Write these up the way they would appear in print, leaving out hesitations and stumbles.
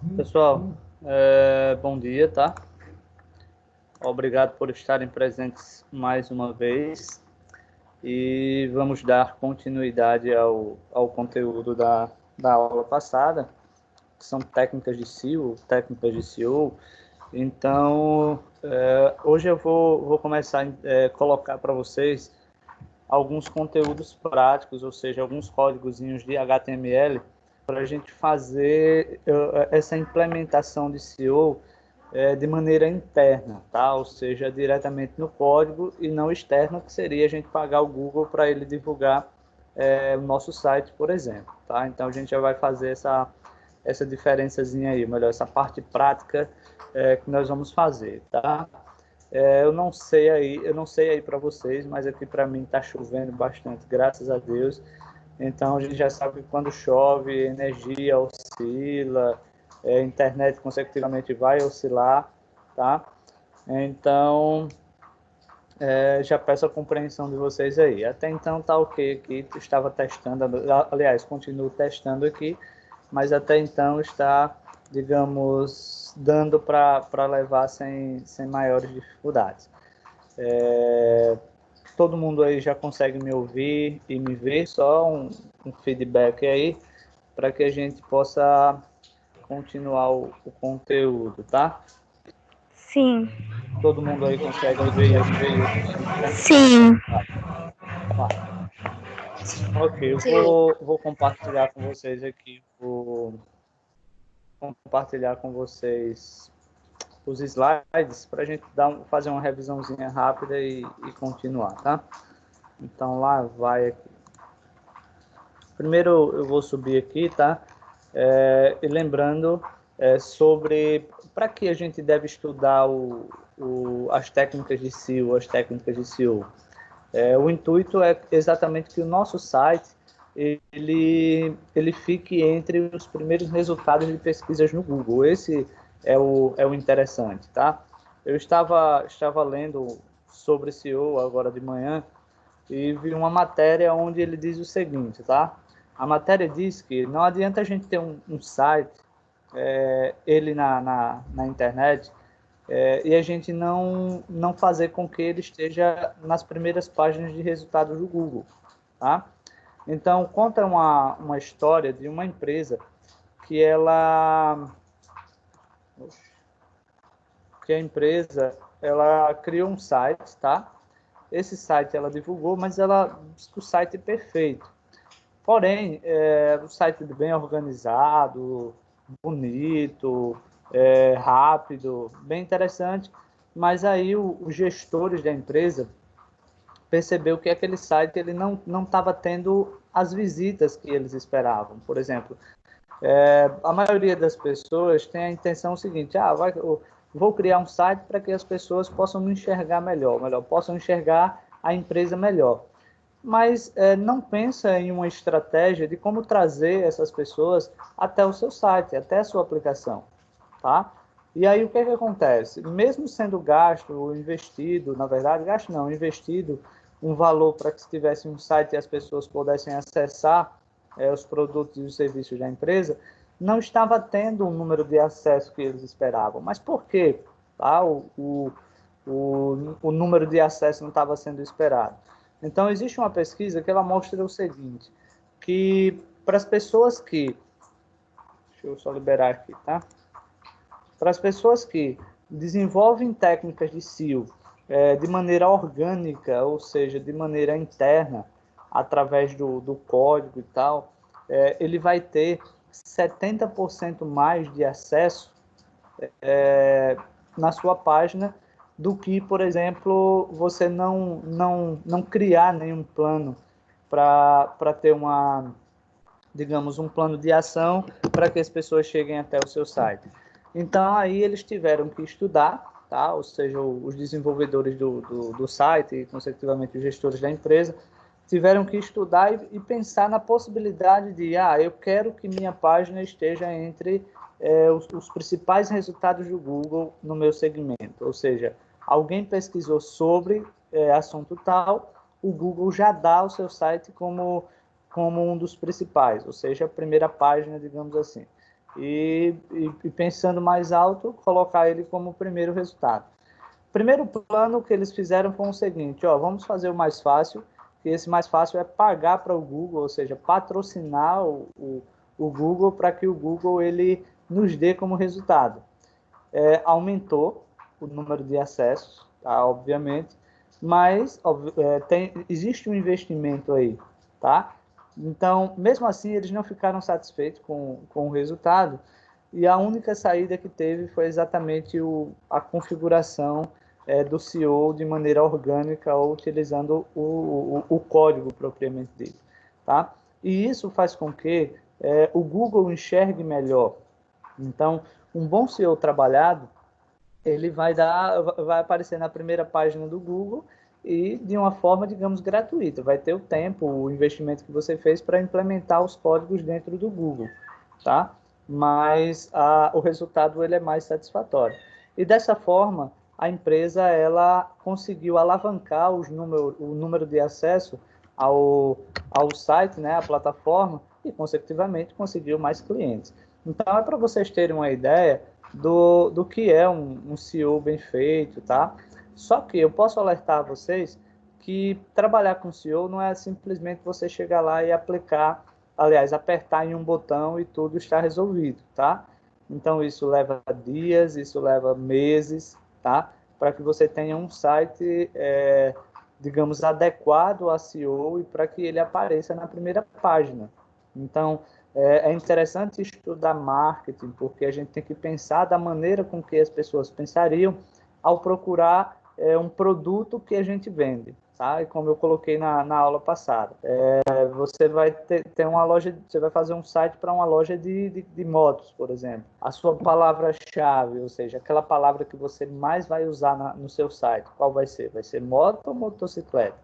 Pessoal, bom dia, tá? Obrigado por estarem presentes mais uma vez e vamos dar continuidade ao conteúdo da aula passada, que são técnicas de SEO, técnicas de SEO. Então, hoje eu vou começar a colocar para vocês alguns conteúdos práticos, ou seja, alguns códigozinhos de HTML para a gente fazer essa implementação de SEO de maneira interna, tá? Ou seja, diretamente no código e não externo, que seria a gente pagar o Google para ele divulgar o nosso site, por exemplo, tá? Então a gente já vai fazer essa diferençazinha aí, melhor, essa parte prática que nós vamos fazer, tá? Eu não sei aí para vocês, mas aqui para mim está chovendo bastante, graças a Deus. Então a gente já sabe que quando chove, energia oscila, a internet consecutivamente vai oscilar, tá? Então já peço a compreensão de vocês aí. Até então tá ok aqui, estava testando, aliás, continuo testando aqui, mas até então está, digamos, dando para levar sem maiores dificuldades. Todo mundo aí já consegue me ouvir e me ver, só um feedback aí para que a gente possa continuar o conteúdo, tá? Sim, Todo mundo aí consegue ver e ouvir sem sim, tá. Ok, eu vou compartilhar com vocês aqui, vou compartilhar com vocês os slides para a gente fazer uma revisãozinha rápida e continuar, tá? Então lá vai aqui. Primeiro eu vou subir aqui, tá? E lembrando sobre para que a gente deve estudar as técnicas de SEO, as técnicas de SEO. O intuito é exatamente que o nosso site ele fique entre os primeiros resultados de pesquisas no Google. Esse é o interessante, tá? Eu estava lendo sobre SEO agora de manhã e vi uma matéria onde ele diz o seguinte, tá? A matéria diz que não adianta a gente ter um site, ele na internet, e a gente não fazer com que ele esteja nas primeiras páginas de resultados do Google, tá? Então, conta uma história de uma empresa que que a empresa, ela criou um site, tá? Esse site ela divulgou, mas ela disse que o site é perfeito. Porém, o site bem organizado, bonito, rápido, bem interessante, mas aí os gestores da empresa percebeu que aquele site ele não estava tendo as visitas que eles esperavam. Por exemplo, a maioria das pessoas tem a intenção seguinte: vou criar um site para que as pessoas possam me enxergar melhor, possam enxergar a empresa melhor. Mas não pensa em uma estratégia de como trazer essas pessoas até o seu site, até a sua aplicação, tá? E aí o que é que acontece? Mesmo sendo gasto ou investido, na verdade, gasto não, investido um valor para que se tivesse um site e as pessoas pudessem acessar os produtos e os serviços da empresa, não estava tendo o número de acesso que eles esperavam. Mas por quê? Tá? O número de acesso não estava sendo esperado. Então, existe uma pesquisa que ela mostra o seguinte, que para as pessoas que... Deixa eu só liberar aqui, tá? Para as pessoas que desenvolvem técnicas de SEO de maneira orgânica, ou seja, de maneira interna, através do código e tal, ele vai ter 70% mais de acesso na sua página do que, por exemplo, você não criar nenhum plano para ter digamos, um plano de ação para que as pessoas cheguem até o seu site. Então, aí eles tiveram que estudar, tá? Ou seja, os desenvolvedores do site e, consecutivamente, os gestores da empresa, tiveram que estudar e pensar na possibilidade de, eu quero que minha página esteja entre os principais resultados do Google no meu segmento. Ou seja, alguém pesquisou sobre assunto tal, o Google já dá o seu site como um dos principais, ou seja, a primeira página, digamos assim. e pensando mais alto, colocar ele como primeiro resultado. O primeiro plano que eles fizeram foi o seguinte, ó, vamos fazer o mais fácil, que esse mais fácil é pagar para o Google, ou seja, patrocinar o Google para que o Google ele nos dê como resultado. Aumentou o número de acessos, tá, obviamente, mas existe um investimento aí, tá? Então, mesmo assim, eles não ficaram satisfeitos com o resultado e a única saída que teve foi exatamente a configuração do SEO de maneira orgânica ou utilizando o código propriamente dito, tá? E isso faz com que o Google enxergue melhor. Então, um bom SEO trabalhado, ele vai aparecer na primeira página do Google e de uma forma, digamos, gratuita. Vai ter o tempo, o investimento que você fez para implementar os códigos dentro do Google, tá? Mas o resultado ele é mais satisfatório. E dessa forma, a empresa ela conseguiu alavancar o número de acesso ao site, né, à plataforma, e, consecutivamente, conseguiu mais clientes. Então, é para vocês terem uma ideia do que é um SEO bem feito, tá? Só que eu posso alertar vocês que trabalhar com SEO não é simplesmente você chegar lá e aplicar, aliás, apertar em um botão e tudo está resolvido, tá? Então, isso leva dias, isso leva meses, tá? Para que você tenha um site, digamos, adequado a SEO e para que ele apareça na primeira página. Então, é interessante estudar marketing, porque a gente tem que pensar da maneira com que as pessoas pensariam ao procurar um produto que a gente vende, tá? E como eu coloquei na aula passada, você vai ter uma loja, você vai fazer um site para uma loja de motos, por exemplo. A sua palavra-chave, ou seja, aquela palavra que você mais vai usar no seu site, qual vai ser? Vai ser moto ou motocicleta,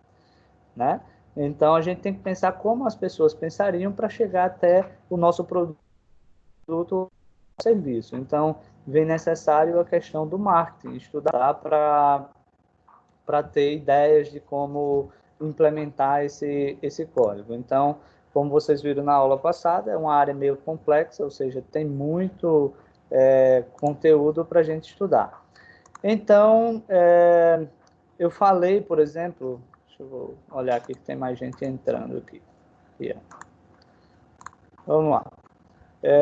né? Então, a gente tem que pensar como as pessoas pensariam para chegar até o nosso produto ou serviço. Então, vem necessário a questão do marketing, estudar para ter ideias de como implementar esse código. Então, como vocês viram na aula passada, é uma área meio complexa, ou seja, tem muito conteúdo para a gente estudar. Então, eu falei, por exemplo, deixa eu olhar aqui que tem mais gente entrando aqui. Vamos lá.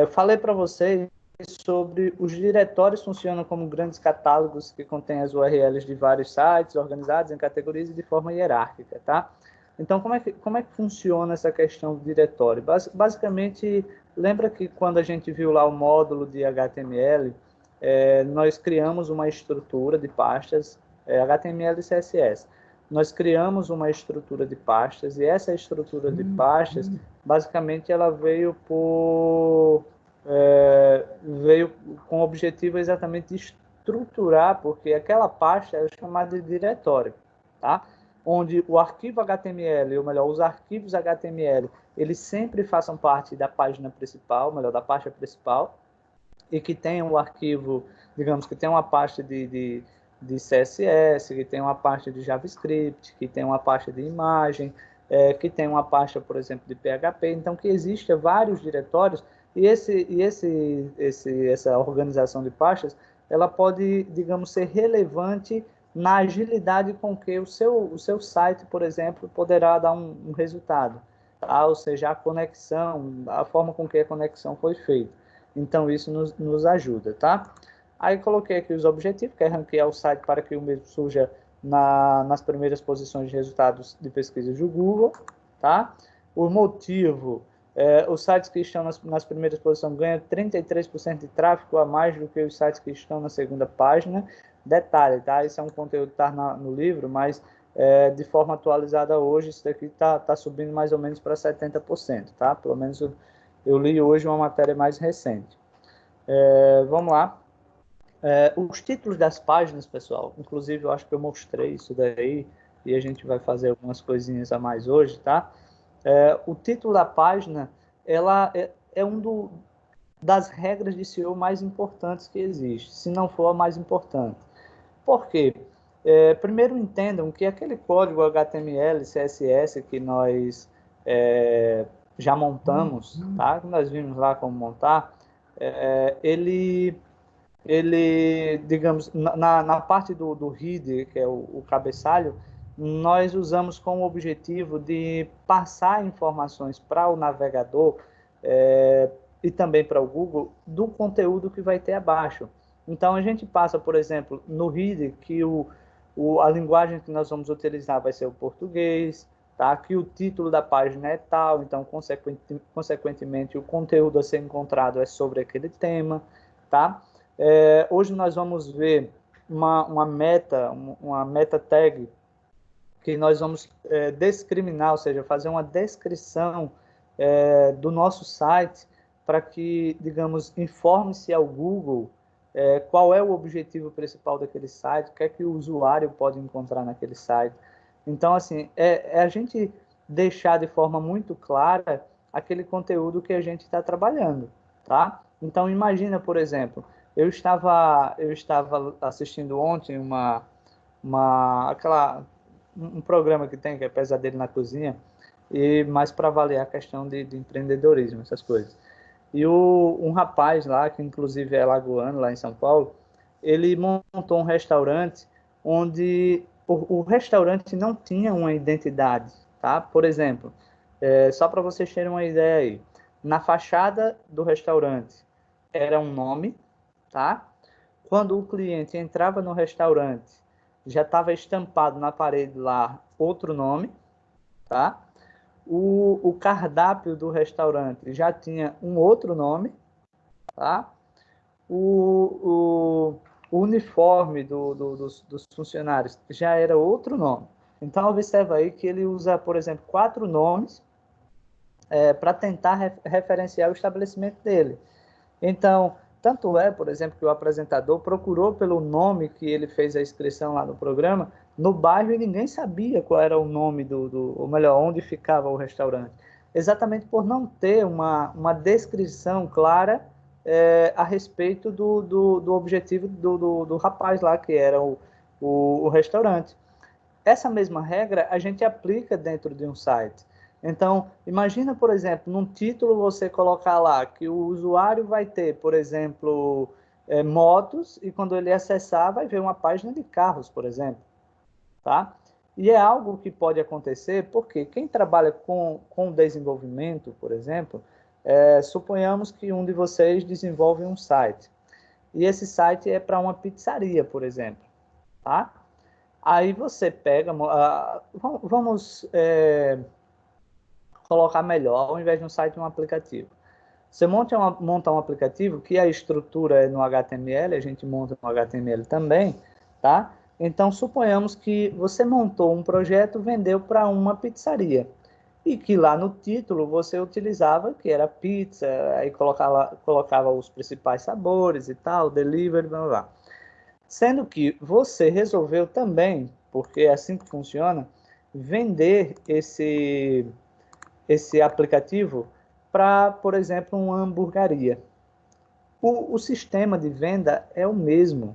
Falei para vocês sobre os diretórios funcionam como grandes catálogos que contêm as URLs de vários sites organizados em categorias e de forma hierárquica, tá? Então, como é que funciona essa questão do diretório? Basicamente, lembra que quando a gente viu lá o módulo de HTML, nós criamos uma estrutura de pastas, HTML e CSS. Nós criamos uma estrutura de pastas e essa estrutura de pastas, basicamente, ela veio com o objetivo exatamente de estruturar, porque aquela pasta é chamada de diretório, tá? Onde o arquivo HTML, ou melhor, os arquivos HTML, eles sempre façam parte da página principal, melhor, da pasta principal, e que tenham um arquivo, digamos, que tem uma pasta de CSS, que tem uma pasta de JavaScript, que tem uma pasta de imagem, que tem uma pasta, por exemplo, de PHP. Então, que exista vários diretórios e essa organização de pastas, ela pode, digamos, ser relevante na agilidade com que o seu site, por exemplo, poderá dar um resultado, tá? Ou seja, a conexão, a forma com que a conexão foi feita. Então, isso nos ajuda, tá? Aí, coloquei aqui os objetivos, que é ranquear o site para que o mesmo surja nas primeiras posições de resultados de pesquisas do Google, tá? O motivo, os sites que estão nas primeiras posições ganham 33% de tráfego a mais do que os sites que estão na segunda página. Detalhe, tá? Isso é um conteúdo que está no livro, mas de forma atualizada hoje, isso daqui tá subindo mais ou menos para 70%, tá? Pelo menos eu li hoje uma matéria mais recente. Vamos lá. Os títulos das páginas, pessoal, inclusive eu acho que eu mostrei isso daí e a gente vai fazer algumas coisinhas a mais hoje, tá? O título da página, ela é das regras de SEO mais importantes que existe, se não for a mais importante. Por quê? Primeiro entendam que aquele código HTML, CSS que nós já montamos, tá? Que nós vimos lá como montar, ele, digamos, na parte do header, que é o cabeçalho, nós usamos com o objetivo de passar informações para o navegador e também para o Google do conteúdo que vai ter abaixo. Então, a gente passa, por exemplo, no header, que a linguagem que nós vamos utilizar vai ser o português, tá? Que o título da página é tal, então, consequentemente, o conteúdo a ser encontrado é sobre aquele tema, tá? Hoje nós vamos ver uma meta tag que nós vamos discriminar, ou seja, fazer uma descrição do nosso site para que, digamos, informe-se ao Google qual é o objetivo principal daquele site, o que é que o usuário pode encontrar naquele site. Então, assim, a gente deixar de forma muito clara aquele conteúdo que a gente está trabalhando, tá? Então, imagina, por exemplo, eu estava assistindo ontem um programa que tem, que é Pesadelo na Cozinha, e mais para avaliar a questão de empreendedorismo, essas coisas. E um rapaz lá, que inclusive é lagoano, lá em São Paulo, ele montou um restaurante onde o restaurante não tinha uma identidade, tá? Por exemplo, só para vocês terem uma ideia aí, na fachada do restaurante era um nome, tá? Quando o cliente entrava no restaurante, já estava estampado na parede lá outro nome, tá? O cardápio do restaurante já tinha um outro nome, tá? O uniforme dos funcionários já era outro nome. Então, observa aí que ele usa, por exemplo, 4 nomes para tentar referenciar o estabelecimento dele. Então, tanto é, por exemplo, que o apresentador procurou pelo nome que ele fez a inscrição lá no programa, no bairro, e ninguém sabia qual era o nome ou melhor, onde ficava o restaurante. Exatamente por não ter uma descrição clara a respeito do objetivo do rapaz lá, que era o restaurante. Essa mesma regra a gente aplica dentro de um site. Então, imagina, por exemplo, num título você colocar lá que o usuário vai ter, por exemplo, motos, e quando ele acessar vai ver uma página de carros, por exemplo, tá? E é algo que pode acontecer porque quem trabalha com desenvolvimento, por exemplo, suponhamos que um de vocês desenvolve um site, e esse site é para uma pizzaria, por exemplo, tá? Aí você pega, vamos colocar melhor, ao invés de um site, um aplicativo. Você monta um aplicativo que a estrutura é no HTML, a gente monta no HTML também, tá? Então, suponhamos que você montou um projeto, vendeu para uma pizzaria, e que lá no título você utilizava, que era pizza, aí colocava os principais sabores e tal, delivery, blá, blá, blá. Sendo que você resolveu também, porque é assim que funciona, vender esse aplicativo para, por exemplo, uma hamburgueria. O sistema de venda é o mesmo.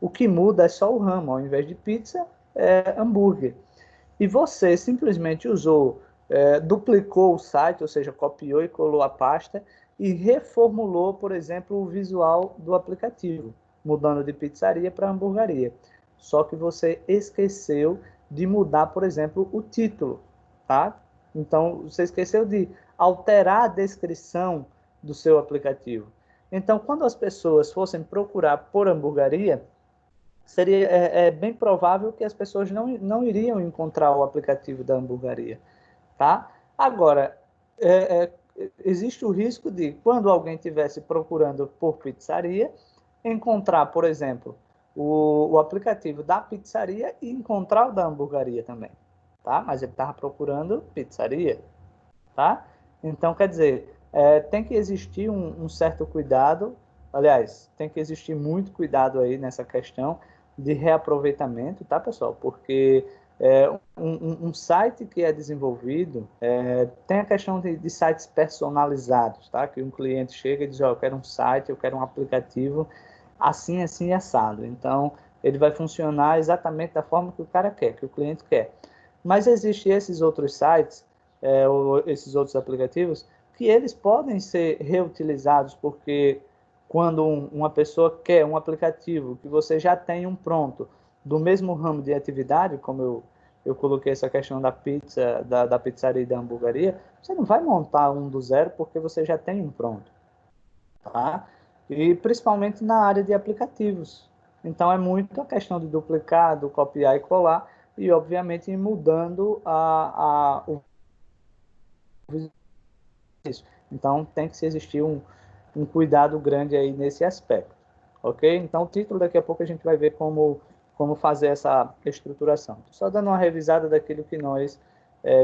O que muda é só o ramo. Ao invés de pizza, é hambúrguer. E você simplesmente duplicou o site, ou seja, copiou e colou a pasta e reformulou, por exemplo, o visual do aplicativo, mudando de pizzaria para hamburgueria. Só que você esqueceu de mudar, por exemplo, o título, tá? Então, você esqueceu de alterar a descrição do seu aplicativo. Então, quando as pessoas fossem procurar por hamburgueria, seria bem provável que as pessoas não iriam encontrar o aplicativo da hamburgueria, tá? Agora, existe o risco de, quando alguém estivesse procurando por pizzaria, encontrar, por exemplo, o aplicativo da pizzaria e encontrar o da hamburgueria também, tá? Mas ele estava procurando pizzaria, tá? Então, quer dizer, tem que existir um certo cuidado, aliás, tem que existir muito cuidado aí nessa questão de reaproveitamento, tá, pessoal? Porque um site que é desenvolvido tem a questão de sites personalizados, tá? Que um cliente chega e diz, eu quero um site, eu quero um aplicativo assim, assim, assado. Então, ele vai funcionar exatamente da forma que o cara quer, que o cliente quer. Mas existem esses outros sites, ou esses outros aplicativos, que eles podem ser reutilizados, porque quando uma pessoa quer um aplicativo que você já tem um pronto, do mesmo ramo de atividade, como eu coloquei essa questão da pizza, da pizzaria e da hamburgueria, você não vai montar um do zero porque você já tem um pronto, tá? E principalmente na área de aplicativos. Então é muito a questão de duplicar, do copiar e colar, e obviamente ir mudando o isso. Então tem que se existir um cuidado grande aí nesse aspecto, ok? Então o título daqui a pouco a gente vai ver como fazer essa estruturação. Só dando uma revisada daquilo que nós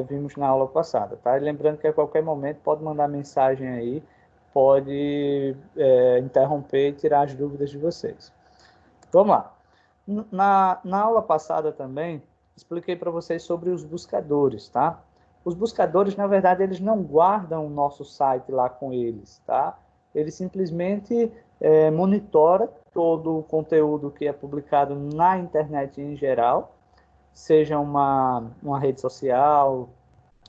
vimos na aula passada, tá? E lembrando que a qualquer momento pode mandar mensagem aí, pode interromper e tirar as dúvidas de vocês. Vamos lá. Na aula passada também, expliquei para vocês sobre os buscadores, tá? Os buscadores, na verdade, eles não guardam o nosso site lá com eles, tá? Eles simplesmente monitoram todo o conteúdo que é publicado na internet em geral, seja uma rede social,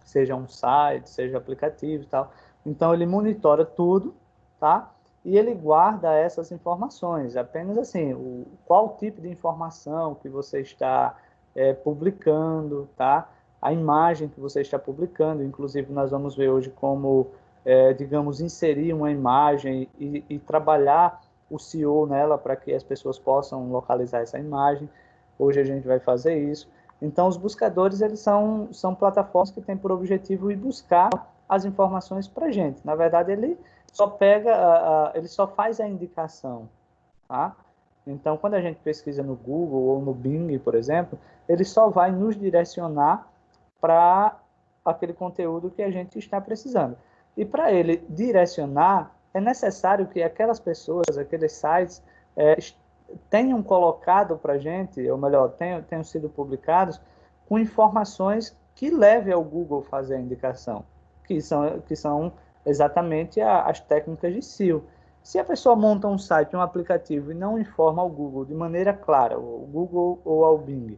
seja um site, seja aplicativo e tal. Então, ele monitora tudo, tá? E ele guarda essas informações, apenas assim, qual tipo de informação que você está publicando, tá? A imagem que você está publicando, inclusive nós vamos ver hoje como, digamos, inserir uma imagem e trabalhar o SEO nela para que as pessoas possam localizar essa imagem. Hoje a gente vai fazer isso. Então, os buscadores, eles são plataformas que têm por objetivo ir buscar as informações para a gente. Na verdade, ele só pega, ele só faz a indicação, tá? Então, quando a gente pesquisa no Google ou no Bing, por exemplo, ele só vai nos direcionar para aquele conteúdo que a gente está precisando. E para ele direcionar, é necessário que aquelas pessoas, aqueles sites, tenham colocado para a gente, ou melhor, tenham sido publicados com informações que leve ao Google fazer a indicação, que são exatamente as técnicas de SEO. Se a pessoa monta um site, um aplicativo e não informa ao Google de maneira clara, o Google ou ao Bing,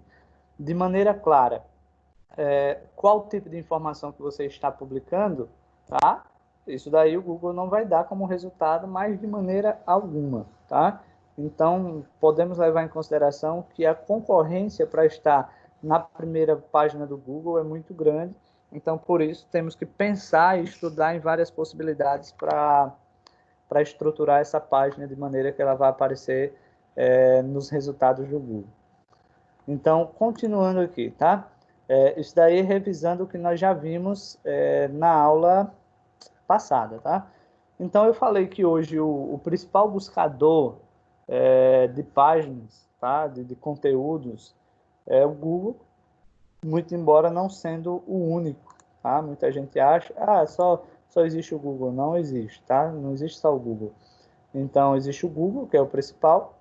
de maneira clara, qual tipo de informação que você está publicando, tá? Isso daí o Google não vai dar como resultado, mas de maneira alguma, tá? Então, podemos levar em consideração que a concorrência para estar na primeira página do Google é muito grande, então, por isso, temos que pensar e estudar em várias possibilidades para estruturar essa página de maneira que ela vai aparecer nos resultados do Google. Então, continuando aqui, tá? Isso daí revisando o que nós já vimos na aula passada, tá? Então, eu falei que hoje o principal buscador de páginas, tá? De conteúdos, é o Google, muito embora não sendo o único, tá? Muita gente acha, só existe o Google. Não existe, tá? Não existe só o Google. Então, existe o Google, que é o principal,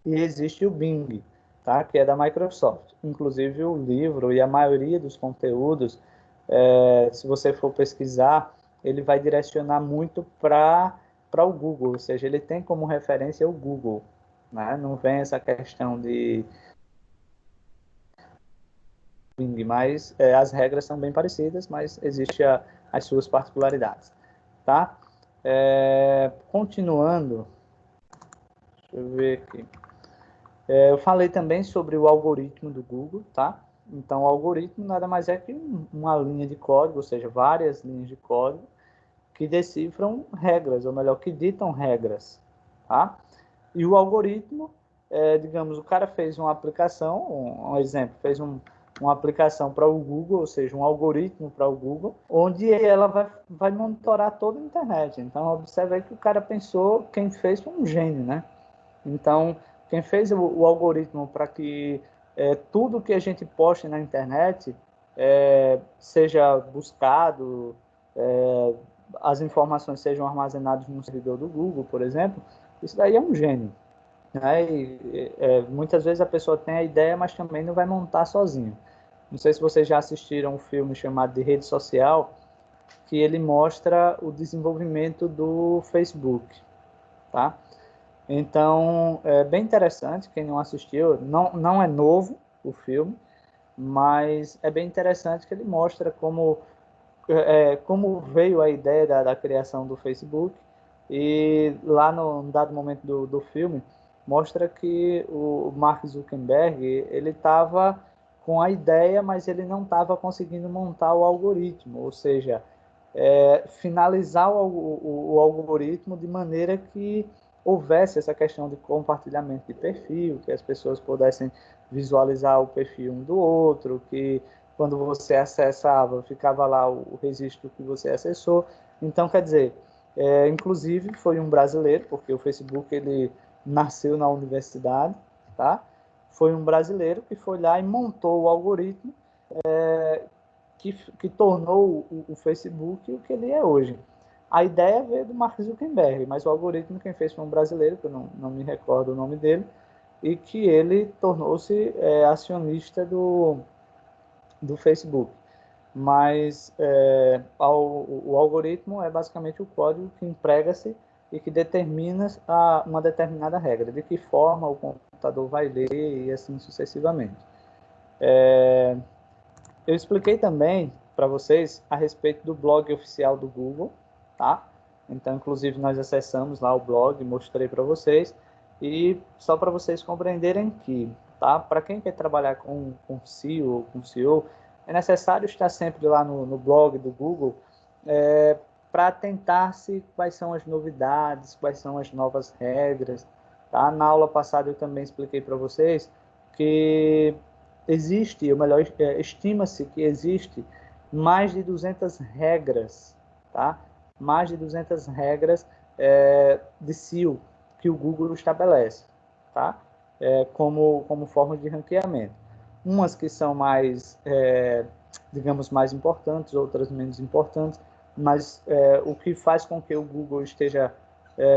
e existe o Bing, tá? Que é da Microsoft. Inclusive, o livro e a maioria dos conteúdos, se você for pesquisar, ele vai direcionar muito para o Google, ou seja, ele tem como referência o Google, né? Não vem essa questão de Bing, mas as regras são bem parecidas, mas existe as suas particularidades, tá? Continuando, deixa eu ver aqui. Eu falei também sobre o algoritmo do Google, tá? Então, o algoritmo nada mais é que uma linha de código, ou seja, várias linhas de código que decifram regras, ou melhor, que ditam regras, tá? E o algoritmo, digamos, o cara fez uma aplicação, um exemplo, fez uma aplicação para o Google, ou seja, um algoritmo para o Google, onde ela vai monitorar toda a internet. Então, observe aí que o cara pensou, quem fez foi um gênio, né? Então, quem fez o algoritmo para que tudo que a gente poste na internet seja buscado, as informações sejam armazenadas no servidor do Google, por exemplo, isso daí é um gênio. Né? Muitas vezes a pessoa tem a ideia, mas também não vai montar sozinho. Não sei se vocês já assistiram um filme chamado de Rede Social, que ele mostra o desenvolvimento do Facebook, tá? Então, é bem interessante, quem não assistiu, não é novo o filme, mas é bem interessante que ele mostra como veio a ideia da criação do Facebook, E lá no dado momento do filme, mostra que o Mark Zuckerberg, ele estava com a ideia, mas ele não estava conseguindo montar o algoritmo, ou seja, finalizar o algoritmo de maneira que houvesse essa questão de compartilhamento de perfil, que as pessoas pudessem visualizar o perfil um do outro, que quando você acessava, ficava lá o registro que você acessou. Então, quer dizer, inclusive foi um brasileiro, porque o Facebook ele nasceu na universidade, tá? Foi um brasileiro que foi lá e montou o algoritmo que tornou o Facebook o que ele é hoje. A ideia veio do Mark Zuckerberg, mas o algoritmo quem fez foi um brasileiro, que eu não me recordo o nome dele, e que ele tornou-se acionista do Facebook. Mas o algoritmo é basicamente o código que emprega-se e que determina uma determinada regra, de que forma o computador vai ler e assim sucessivamente. Eu expliquei também para vocês a respeito do blog oficial do Google, tá? Então, inclusive, nós acessamos lá o blog, mostrei para vocês, e só para vocês compreenderem que, tá? Para quem quer trabalhar com SEO ou com SEO, é necessário estar sempre lá no blog do Google para tentar-se quais são as novidades, quais são as novas regras, tá? Na aula passada eu também expliquei para vocês que existe, ou melhor, estima-se que existe mais de 200 regras, tá? Mais de 200 regras de SEO que o Google estabelece, tá? Como forma de ranqueamento. Umas que são mais, digamos, mais importantes, outras menos importantes, mas o que faz com que o Google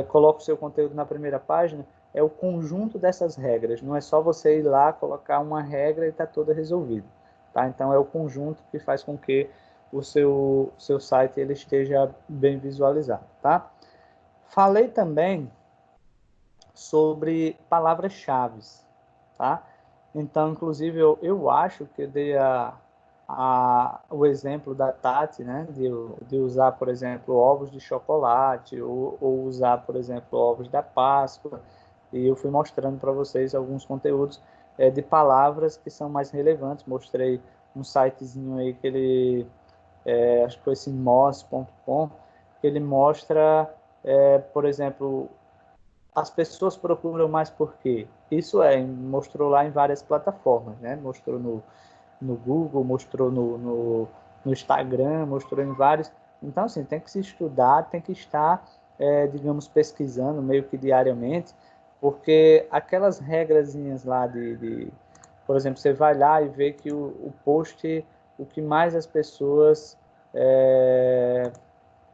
coloque o seu conteúdo na primeira página é o conjunto dessas regras. Não é só você ir lá, colocar uma regra e está toda resolvida. Tá? Então, é o conjunto que faz com que o seu site ele esteja bem visualizado. Tá? Falei também sobre palavras-chave. Tá? Então, inclusive, eu acho que eu dei o exemplo da Tati, né? De usar, por exemplo, ovos de chocolate ou usar, por exemplo, ovos da Páscoa. E eu fui mostrando para vocês alguns conteúdos de palavras que são mais relevantes. Mostrei um sitezinho aí que ele, acho que foi esse moz.com, que ele mostra, por exemplo, as pessoas procuram mais por quê? Isso mostrou lá em várias plataformas, né? Mostrou no Google, mostrou no Instagram, mostrou em vários. Então, assim, tem que se estudar, tem que estar, digamos, pesquisando meio que diariamente, porque aquelas regrazinhas lá por exemplo, você vai lá e vê que o post, o que mais as pessoas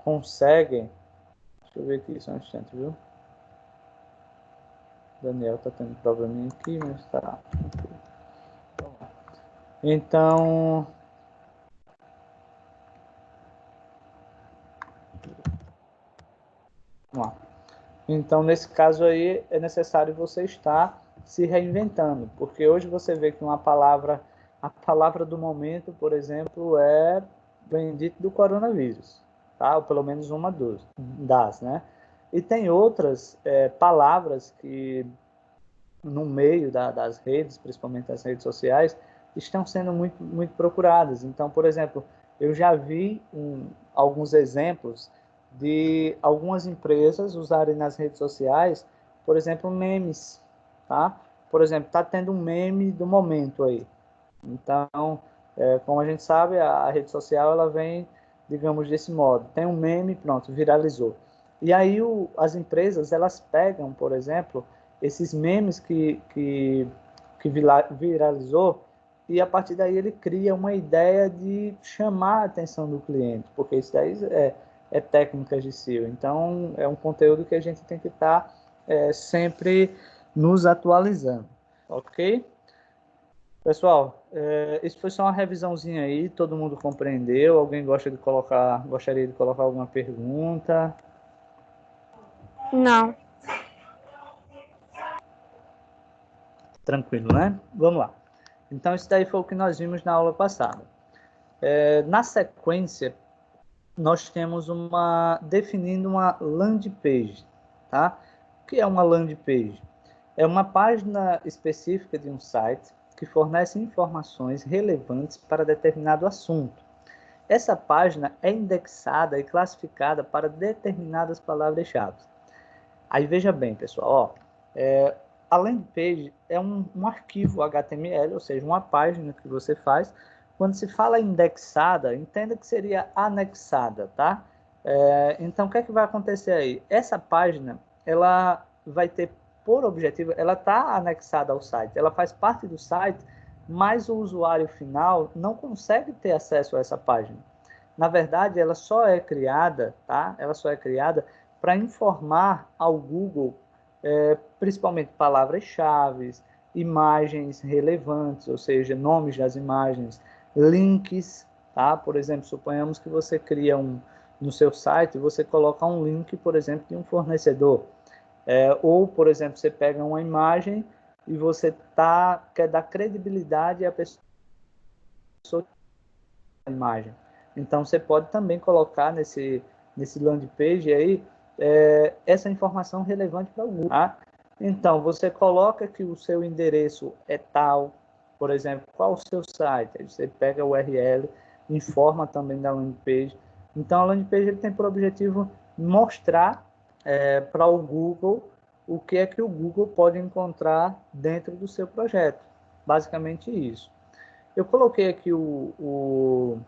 conseguem. Deixa eu ver aqui só um instante, viu? Daniel tá tendo probleminha aqui, mas tá. Então, vamos lá. Então, nesse caso aí, é necessário você estar se reinventando, porque hoje você vê que a palavra do momento, por exemplo, é bendito do coronavírus, tá? Ou pelo menos uma das, né? E tem outras palavras que no meio das redes, principalmente as redes sociais, estão sendo muito, muito procuradas. Então, por exemplo, eu já vi alguns exemplos de algumas empresas usarem nas redes sociais, por exemplo, memes, tá? Por exemplo, está tendo um meme do momento aí. Então, como a gente sabe, a rede social ela vem, digamos, desse modo. Tem um meme, pronto, viralizou. E aí as empresas elas pegam, por exemplo, esses memes que viralizou e a partir daí ele cria uma ideia de chamar a atenção do cliente, porque isso daí é técnicas de SEO. Então, é um conteúdo que a gente tem que estar sempre nos atualizando, ok? Pessoal, isso foi só uma revisãozinha aí, todo mundo compreendeu? Alguém gostaria de colocar alguma pergunta? Não. Tranquilo, né? Vamos lá. Então, isso daí foi o que nós vimos na aula passada. Na sequência, nós temos definindo uma landing page, tá? O que é uma landing page? É uma página específica de um site que fornece informações relevantes para determinado assunto. Essa página é indexada e classificada para determinadas palavras-chave. Aí veja bem, pessoal, a landing page é um arquivo HTML, ou seja, uma página que você faz. Quando se fala indexada, entenda que seria anexada, tá? Então, o que é que vai acontecer aí? Essa página, ela vai ter por objetivo, ela está anexada ao site, ela faz parte do site, mas o usuário final não consegue ter acesso a essa página. Na verdade, ela só é criada, tá? Ela só é criada para informar ao Google, principalmente palavras-chave, imagens relevantes, ou seja, nomes das imagens, links, tá? Por exemplo, suponhamos que você cria no seu site, você coloca um link, por exemplo, de um fornecedor. Ou, por exemplo, você pega uma imagem e você quer dar credibilidade à pessoa da imagem. Então, você pode também colocar nesse landing page aí essa informação relevante para o Google. Tá? Então, você coloca que o seu endereço é tal, por exemplo, qual o seu site? Aí você pega o URL, informa também da landing page. Então, a landing page ele tem por objetivo mostrar para o Google o que é que o Google pode encontrar dentro do seu projeto. Basicamente isso. Eu coloquei aqui um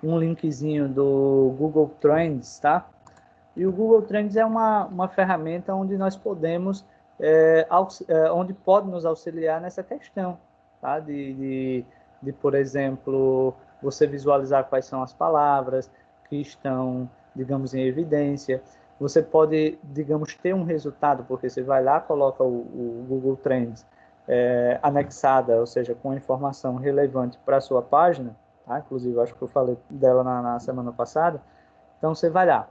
linkzinho do Google Trends, tá? E o Google Trends é uma ferramenta onde nós podemos, onde pode nos auxiliar nessa questão, tá? Por exemplo, você visualizar quais são as palavras que estão, digamos, em evidência. Você pode, digamos, ter um resultado, porque você vai lá, coloca o Google Trends anexada, ou seja, com informação relevante para a sua página, tá? Inclusive, acho que eu falei dela na semana passada. Então, você vai lá,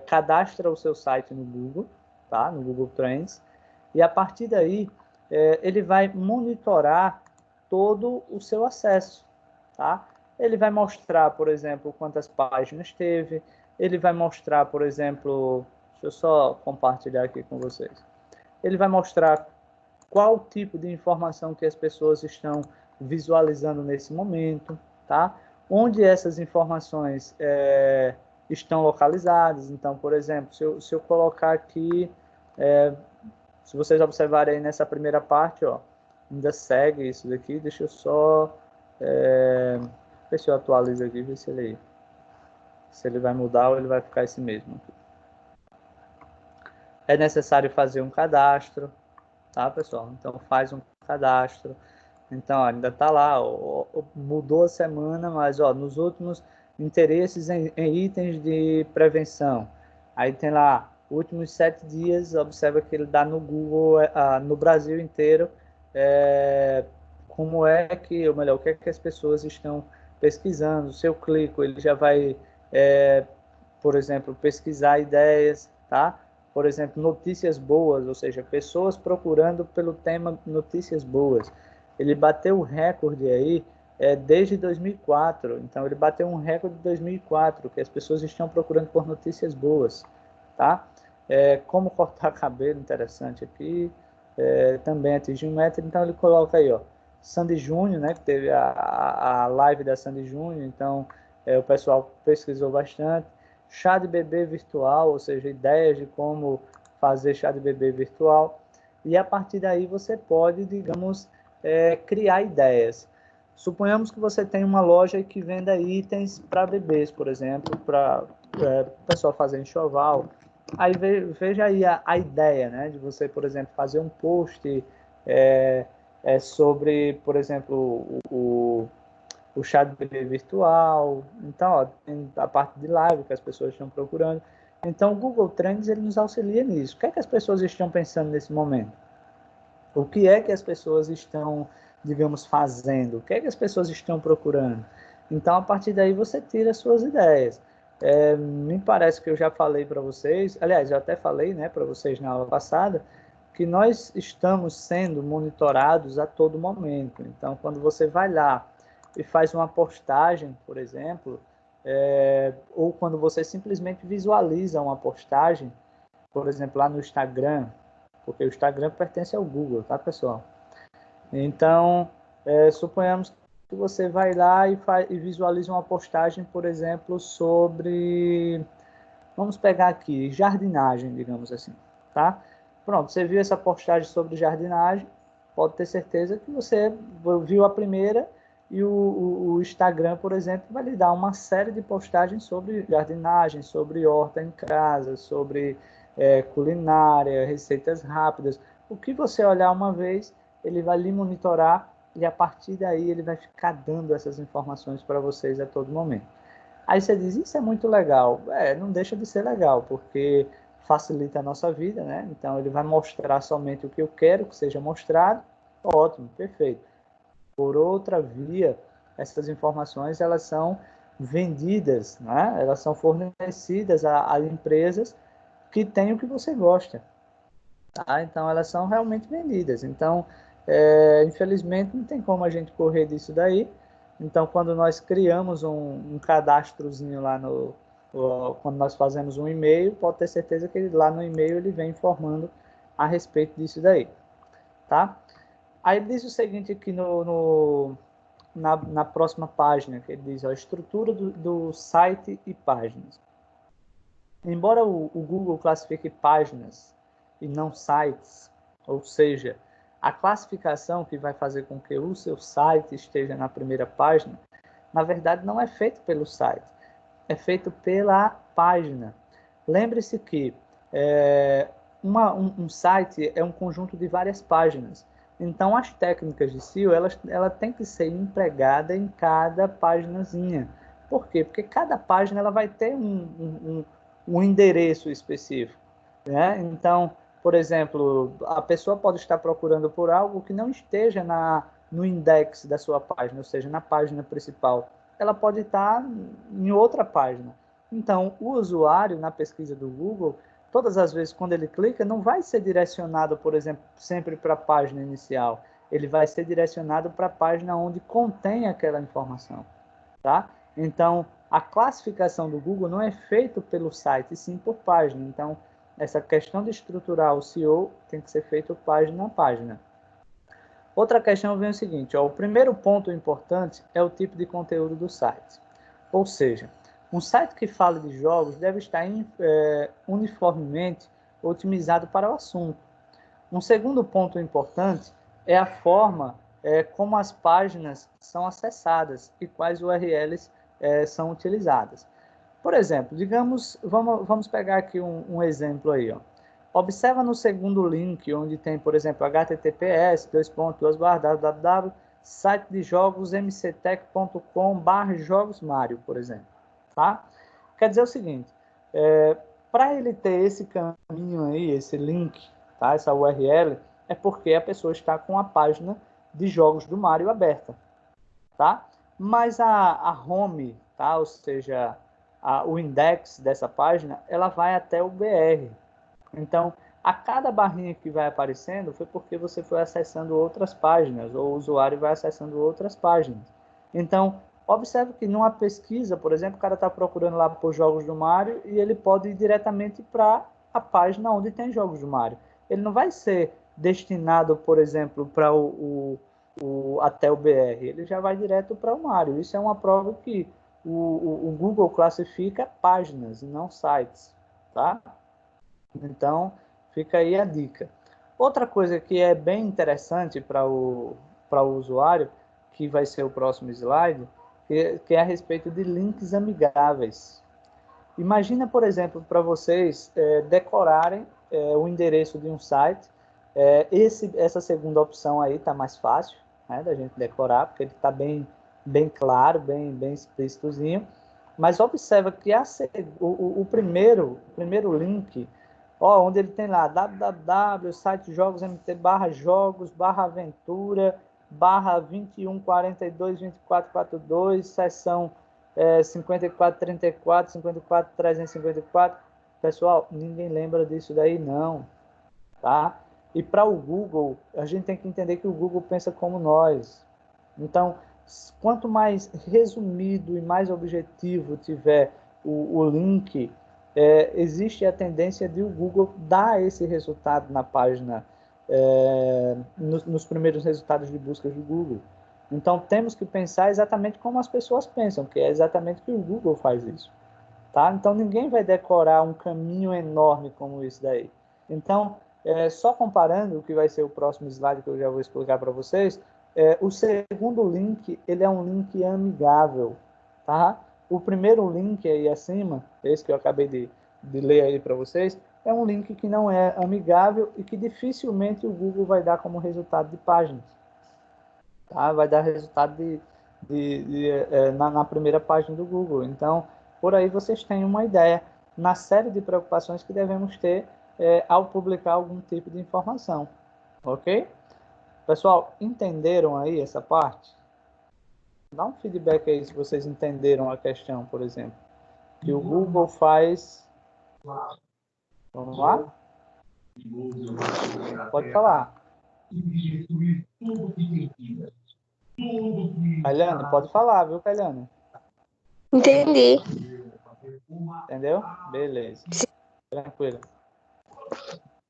cadastra o seu site no Google, tá? No Google Trends, e a partir daí, ele vai monitorar todo o seu acesso, tá? Ele vai mostrar, por exemplo, quantas páginas teve, ele vai mostrar, por exemplo, deixa eu só compartilhar aqui com vocês. Ele vai mostrar qual tipo de informação que as pessoas estão visualizando nesse momento, tá? Onde essas informações estão localizadas. Então, por exemplo, se eu colocar aqui, se vocês observarem aí nessa primeira parte, ó, ainda segue isso daqui, deixa eu só ver se eu atualizo aqui, ver se ele vai mudar ou ele vai ficar esse mesmo aqui. É necessário fazer um cadastro, tá, pessoal? Então, faz um cadastro. Então, ó, ainda está lá, ó, mudou a semana, mas ó, nos últimos interesses em itens de prevenção. Aí tem lá, últimos 7 dias, observa que ele dá no Google, no Brasil inteiro, como é que, ou melhor, o que é que as pessoas estão pesquisando. Se eu clico, ele já vai, por exemplo, pesquisar ideias, tá? Por exemplo, notícias boas, ou seja, pessoas procurando pelo tema notícias boas. Ele bateu o recorde aí desde 2004. Então, ele bateu um recorde de 2004, que as pessoas estão procurando por notícias boas, tá? Como cortar cabelo, interessante aqui. Também atingiu um metro. Então, ele coloca aí, ó, Sandy Júnior, né? Que teve a live da Sandy Júnior. Então, o pessoal pesquisou bastante. Chá de bebê virtual, ou seja, ideias de como fazer chá de bebê virtual. E a partir daí você pode, digamos, criar ideias. Suponhamos que você tem uma loja que venda itens para bebês, por exemplo, para o pessoal fazer enxoval. Aí veja aí a ideia, né, de você, por exemplo, fazer um post sobre, por exemplo, o chá de bebê virtual. Então, ó, tem a parte de live que as pessoas estão procurando. Então, o Google Trends ele nos auxilia nisso. O que é que as pessoas estão pensando nesse momento? O que é que as pessoas estão, digamos, fazendo? O que é que as pessoas estão procurando? Então, a partir daí, você tira as suas ideias. Me parece que eu já falei para vocês, aliás, eu até falei, né, para vocês na aula passada, que nós estamos sendo monitorados a todo momento. Então, quando você vai lá e faz uma postagem, por exemplo, ou quando você simplesmente visualiza uma postagem, por exemplo, lá no Instagram, porque o Instagram pertence ao Google, tá, pessoal? Então, suponhamos que você vai lá e visualiza uma postagem, por exemplo, sobre, vamos pegar aqui, jardinagem, digamos assim, tá? Pronto, você viu essa postagem sobre jardinagem, pode ter certeza que você viu a primeira e o Instagram, por exemplo, vai lhe dar uma série de postagens sobre jardinagem, sobre horta em casa, sobre culinária, receitas rápidas. O que você olhar uma vez, ele vai lhe monitorar e a partir daí ele vai ficar dando essas informações para vocês a todo momento. Aí você diz, isso é muito legal. Não deixa de ser legal, porque facilita a nossa vida, né? Então ele vai mostrar somente o que eu quero que seja mostrado. Ótimo, perfeito. Por outra via, essas informações elas são vendidas, né? Elas são fornecidas a empresas que têm o que você gosta. Tá? Então elas são realmente vendidas. Então, infelizmente, não tem como a gente correr disso daí. Então, quando nós criamos um cadastrozinho lá quando nós fazemos um e-mail, pode ter certeza que lá no e-mail ele vem informando a respeito disso daí, tá? Aí ele diz o seguinte aqui na próxima página, que ele diz, ó, a estrutura do site e páginas. Embora o Google classifique páginas e não sites, ou seja, a classificação que vai fazer com que o seu site esteja na primeira página, na verdade não é feito pelo site, é feito pela página. Lembre-se que um site é um conjunto de várias páginas. Então, as técnicas de SEO, ela tem que ser empregada em cada paginazinha. Por quê? Porque cada página ela vai ter um endereço específico, né? Então, por exemplo, a pessoa pode estar procurando por algo que não esteja no index da sua página, ou seja, na página principal. Ela pode estar em outra página. Então, o usuário, na pesquisa do Google, todas as vezes quando ele clica, não vai ser direcionado, por exemplo, sempre para a página inicial. Ele vai ser direcionado para a página onde contém aquela informação, tá? Então, a classificação do Google não é feita pelo site, sim por página. Então, essa questão de estruturar o SEO tem que ser feito página a página. Outra questão vem o seguinte, ó, o primeiro ponto importante é o tipo de conteúdo do site. Ou seja, um site que fala de jogos deve estar uniformemente otimizado para o assunto. Um segundo ponto importante é a forma como as páginas são acessadas e quais URLs são utilizadas. Por exemplo, digamos, vamos pegar aqui um exemplo aí, ó. Observa no segundo link, onde tem, por exemplo, https://www site de jogos mctech.com/jogos Mario, por exemplo, tá? Quer dizer o seguinte, para ele ter esse caminho aí, esse link, tá? Essa URL, é porque a pessoa está com a página de jogos do Mario aberta, tá? Mas a home, tá? Ou seja, o index dessa página, ela vai até o BR. Então, a cada barrinha que vai aparecendo foi porque você foi acessando outras páginas, ou o usuário vai acessando outras páginas. Então, observe que numa pesquisa, por exemplo, o cara está procurando lá por jogos do Mario e ele pode ir diretamente para a página onde tem jogos do Mario. Ele não vai ser destinado, por exemplo, para até o BR, ele já vai direto para o Mario. Isso é uma prova que o Google classifica páginas e não sites, tá? Então, fica aí a dica. Outra coisa que é bem interessante para o usuário, que vai ser o próximo slide, que é a respeito de links amigáveis. Imagina, por exemplo, para vocês decorarem o endereço de um site. Essa segunda opção aí está mais fácil, né, da gente decorar, porque ele está bem claro, bem explícitozinho. Mas observa que o primeiro link, ó, onde ele tem lá www, site jogos mt /jogos /aventura /21422442 seção 5434 54354. Pessoal, ninguém lembra disso daí não, tá? E para o Google, a gente tem que entender que o Google pensa como nós. Então, quanto mais resumido e mais objetivo tiver o link, existe a tendência de o Google dar esse resultado na página, nos primeiros resultados de busca do Google. Então, temos que pensar exatamente como as pessoas pensam, que é exatamente que o Google faz isso. Tá? Então, ninguém vai decorar um caminho enorme como esse daí. Então, só comparando, o que vai ser o próximo slide que eu já vou explicar para vocês, o segundo link, ele é um link amigável. Tá? O primeiro link aí acima, esse que eu acabei de ler aí para vocês, é um link que não é amigável e que dificilmente o Google vai dar como resultado de páginas. Tá? Vai dar resultado na primeira página do Google. Então, por aí vocês têm uma ideia na série de preocupações que devemos ter ao publicar algum tipo de informação. Ok? Pessoal, entenderam aí essa parte? Dá um feedback aí se vocês entenderam a questão, por exemplo. Que o Google faz... Vamos lá? Pode falar. Caliane, pode falar, viu, Caliane? Entendi. Entendeu? Beleza. Tranquilo.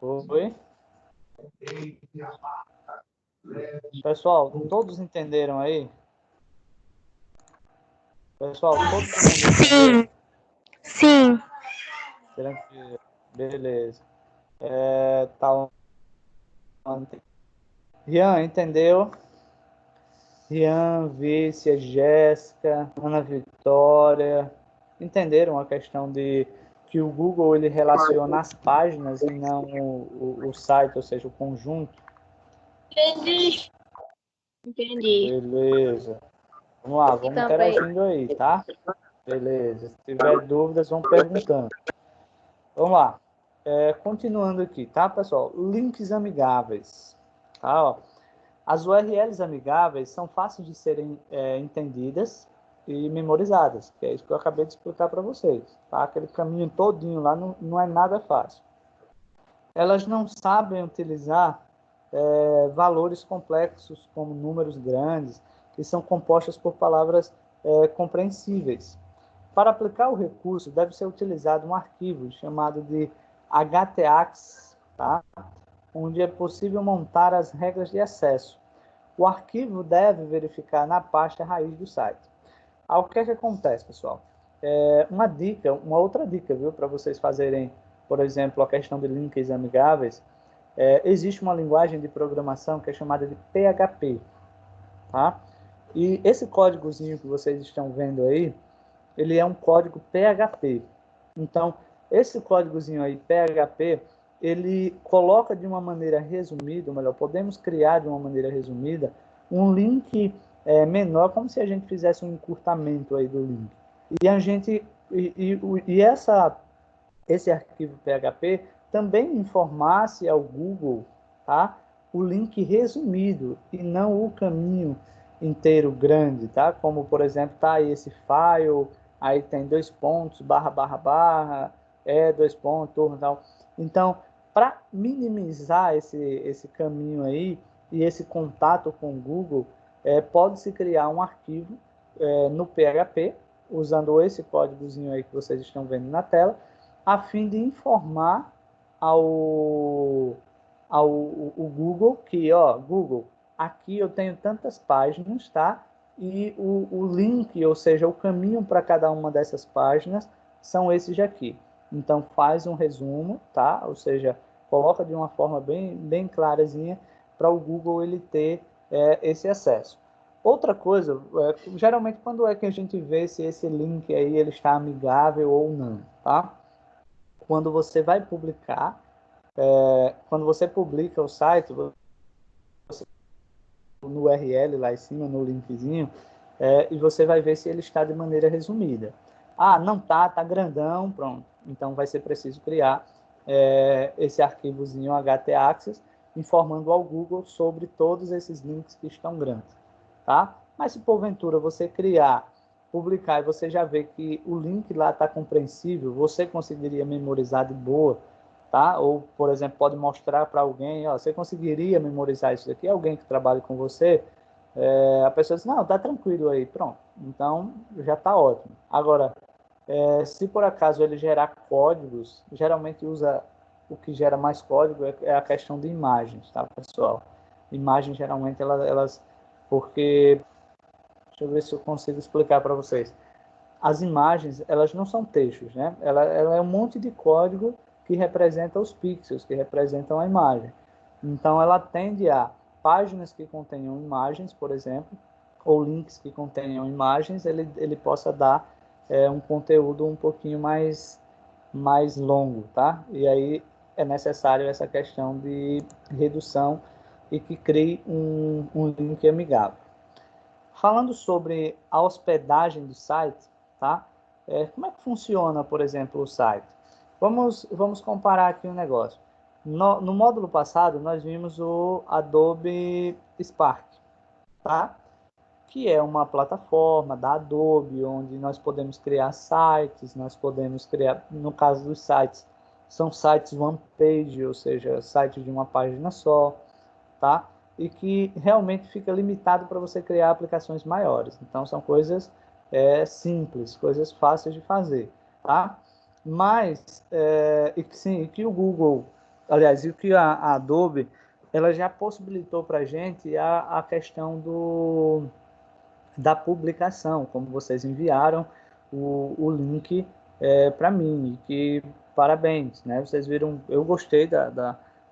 Oi? Pessoal, todos entenderam aí? Pessoal, todos entenderam? Sim. Tranquilo. Beleza. Tá. Rian, entendeu? Rian, Vícia, Jéssica, Ana Vitória, entenderam a questão de que o Google ele relaciona as páginas e não o site, ou seja, o conjunto? Entendi. Beleza. Vamos lá, vamos interagindo aí, tá? Beleza. Se tiver dúvidas, vão perguntando. Vamos lá. Continuando aqui, tá, pessoal? Links amigáveis. Tá, ó. As URLs amigáveis são fáceis de serem entendidas e memorizadas, que é isso que eu acabei de explicar para vocês. Tá? Aquele caminho todinho lá não é nada fácil. Elas não sabem utilizar valores complexos, como números grandes, que são compostos por palavras compreensíveis. Para aplicar o recurso, deve ser utilizado um arquivo chamado de htaccess, tá? Onde é possível montar as regras de acesso. O arquivo deve verificar na pasta raiz do site. O que é que acontece, pessoal? Uma outra dica, viu, para vocês fazerem, por exemplo, a questão de links amigáveis, existe uma linguagem de programação que é chamada de PHP, tá? E esse códigozinho que vocês estão vendo aí, ele é um código PHP. Então, esse códigozinho aí, PHP, ele coloca de uma maneira resumida, ou melhor, podemos criar de uma maneira resumida, um link menor, como se a gente fizesse um encurtamento aí do link. E a gente, esse arquivo PHP também informasse ao Google, tá, o link resumido e não o caminho inteiro grande, tá? Como, por exemplo, tá aí esse file, aí tem 2 pontos, //, dois pontos, tal. Então, para minimizar esse caminho aí e esse contato com o Google, pode-se criar um arquivo no PHP, usando esse códigozinho aí que vocês estão vendo na tela, a fim de informar ao Google que, ó, Google, aqui eu tenho tantas páginas, tá? E o link, ou seja, o caminho para cada uma dessas páginas são esses aqui. Então, faz um resumo, tá? Ou seja, coloca de uma forma bem clarazinha para o Google ele ter esse acesso. Outra coisa, geralmente quando é que a gente vê se esse link aí ele está amigável ou não, tá? Quando você vai publicar, quando você publica o site, você, no URL lá em cima, no linkzinho, e você vai ver se ele está de maneira resumida. Ah, não tá grandão, pronto. Então vai ser preciso criar esse arquivozinho htaccess, informando ao Google sobre todos esses links que estão grandes, tá? Mas se porventura você publicar e você já vê que o link lá está compreensível, você conseguiria memorizar de boa, tá? Ou, por exemplo, pode mostrar para alguém, ó, você conseguiria memorizar isso daqui, alguém que trabalhe com você, A pessoa diz, não, tá tranquilo aí, pronto. Então, já está ótimo. Agora, se por acaso ele gerar códigos, geralmente usa o que gera mais código é a questão de imagens, tá, pessoal? Imagens, geralmente, elas porque, deixa eu ver se eu consigo explicar para vocês. As imagens, elas não são textos, né? Ela é um monte de código que representa os pixels, que representam a imagem. Então, ela tende a páginas que contenham imagens, por exemplo, ou links que contenham imagens, ele possa dar um conteúdo um pouquinho mais longo, tá? E aí é necessário essa questão de redução e que crie um link amigável. Falando sobre a hospedagem do site, tá? Como é que funciona, por exemplo, o site? Vamos comparar aqui um negócio. No módulo passado, nós vimos o Adobe Spark, tá? Que é uma plataforma da Adobe, onde nós podemos criar sites, nós podemos criar, no caso dos sites, são sites one page, ou seja, sites de uma página só, tá? E que realmente fica limitado para você criar aplicações maiores. Então, são coisas simples, coisas fáceis de fazer, tá? Mas, sim, que o Google, aliás, e que a Adobe, ela já possibilitou para a gente a questão da publicação, como vocês enviaram o link para mim, que parabéns, né? Vocês viram, eu gostei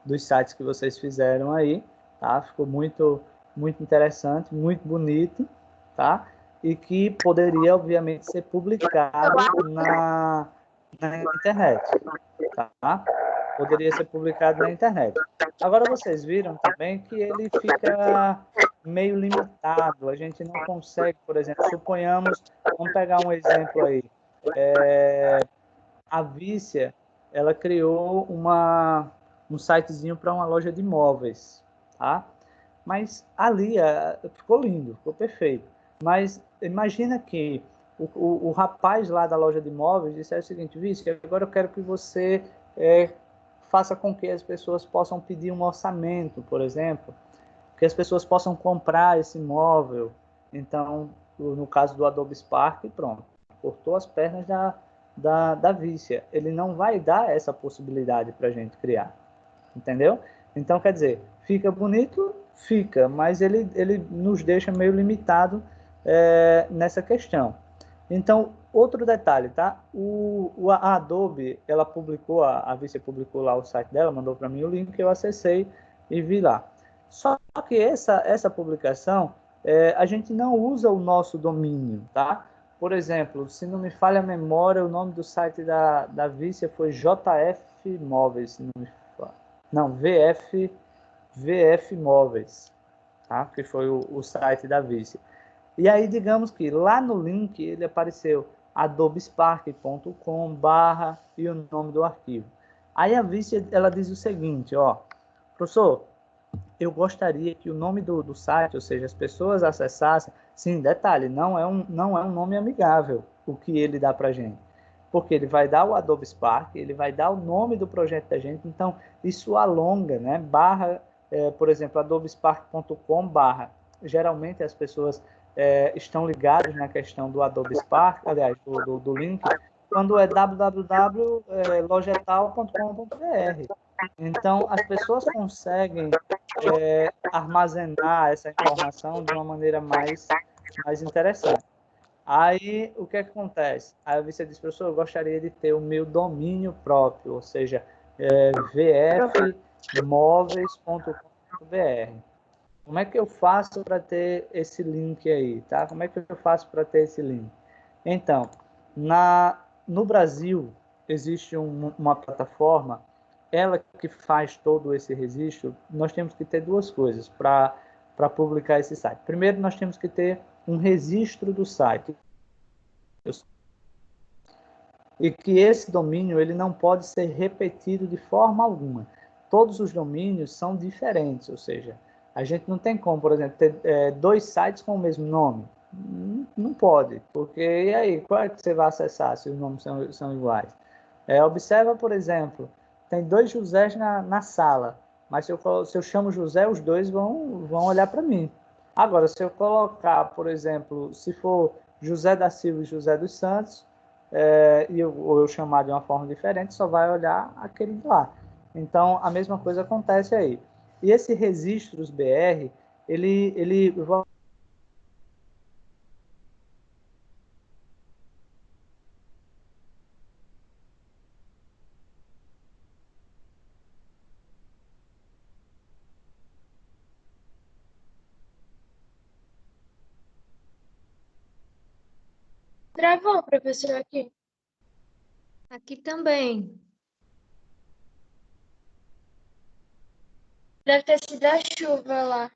dos sites que vocês fizeram aí, tá? Ficou muito interessante, muito bonito, tá? E que poderia, obviamente, ser publicado na internet, tá? Poderia ser publicado na internet. Agora vocês viram também que ele fica meio limitado, a gente não consegue, por exemplo, suponhamos, vamos pegar um exemplo aí, a Vícia, ela criou um sitezinho para uma loja de imóveis, tá? Mas ali ficou lindo, ficou perfeito. Mas imagina que o rapaz lá da loja de imóveis disse o seguinte, Vícia, agora eu quero que você faça com que as pessoas possam pedir um orçamento, por exemplo, que as pessoas possam comprar esse imóvel. Então, no caso do Adobe Spark, pronto, cortou as pernas da Vícia. Ele não vai dar essa possibilidade para a gente criar, entendeu? Então, quer dizer, fica bonito? Fica, mas ele nos deixa meio limitado nessa questão. Então, outro detalhe, tá? A Adobe, ela publicou, a Vícia publicou lá o site dela, mandou para mim o link, eu acessei e vi lá. Só que essa publicação, a gente não usa o nosso domínio, tá? Por exemplo, se não me falha a memória, o nome do site da Vícia foi JF Móveis, se não me falha. Não, VF Móveis, tá? Que foi o site da Vícia. E aí, digamos que lá no link ele apareceu adobespark.com/ e o nome do arquivo. Aí a Vícia, ela diz o seguinte, ó, professor, eu gostaria que o nome do site, ou seja, as pessoas acessassem, sim, detalhe, não é um nome amigável o que ele dá para a gente, porque ele vai dar o Adobe Spark, ele vai dar o nome do projeto da gente, então isso alonga, né, por exemplo, adobespark.com/, geralmente as pessoas estão ligadas na questão do Adobe Spark, aliás, do link, quando é www.logetal.com.br. Então, as pessoas conseguem armazenar essa informação de uma maneira mais interessante. Aí, o que acontece? Aí você diz, professor, eu gostaria de ter o meu domínio próprio, ou seja, vfmóveis.com.br. Como é que eu faço para ter esse link aí, tá? Como é que eu faço para ter esse link? Então, no Brasil, existe uma plataforma, ela que faz todo esse registro. Nós temos que ter duas coisas para publicar esse site. Primeiro, nós temos que ter um registro do site. E que esse domínio ele não pode ser repetido de forma alguma. Todos os domínios são diferentes, ou seja, a gente não tem como, por exemplo, ter dois sites com o mesmo nome. Não pode, porque e aí, qual é que você vai acessar se os nomes são iguais? Observa, por exemplo, tem dois Josés na sala, mas se eu chamo José, os dois vão olhar para mim. Agora, se eu colocar, por exemplo, se for José da Silva e José dos Santos, ou eu chamar de uma forma diferente, só vai olhar aquele lá. Então, a mesma coisa acontece aí. E esse registros BR, ele Travou, professor, aqui. Aqui também. Deve ter sido a chuva lá.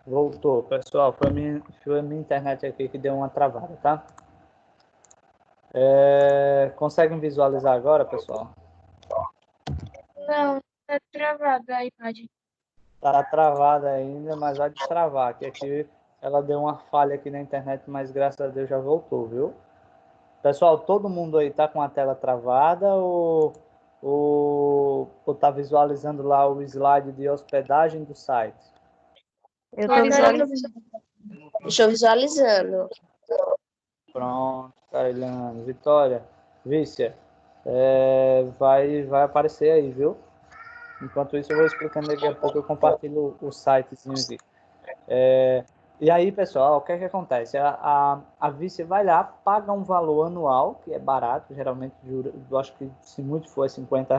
voltou, pessoal. Foi a minha internet aqui que deu uma travada, tá? Conseguem visualizar agora, pessoal? Não, tá travada a imagem. Tá travada ainda, mas vai destravar. Que aqui ela deu uma falha aqui na internet, mas graças a Deus já voltou, viu? Pessoal, todo mundo aí tá com a tela travada ou tá visualizando lá o slide de hospedagem do site? Eu tô Agora visualizando. Estou visualizando. Pronto, Tailândia, Vitória, Vícia, vai aparecer aí, viu? Enquanto isso, eu vou explicando daqui a pouco, eu compartilho o sitezinho aqui. E aí, pessoal, o que é que acontece? A Vice vai lá, paga um valor anual, que é barato, geralmente, eu acho que se muito for é R$ 50,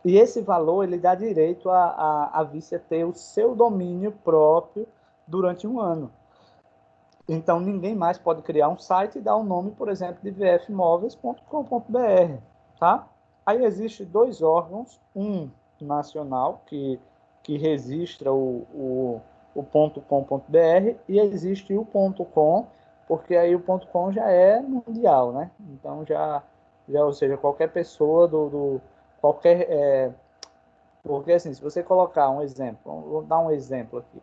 e esse valor ele dá direito a Vice ter o seu domínio próprio durante um ano. Então, ninguém mais pode criar um site e dar o nome, por exemplo, de vfmoveis.com.br, tá? Aí existe dois órgãos, um nacional, que registra o .com.br, e existe o .com, porque aí o .com já é mundial, né? Então, ou seja, qualquer pessoa porque assim, se você colocar um exemplo, vou dar um exemplo aqui.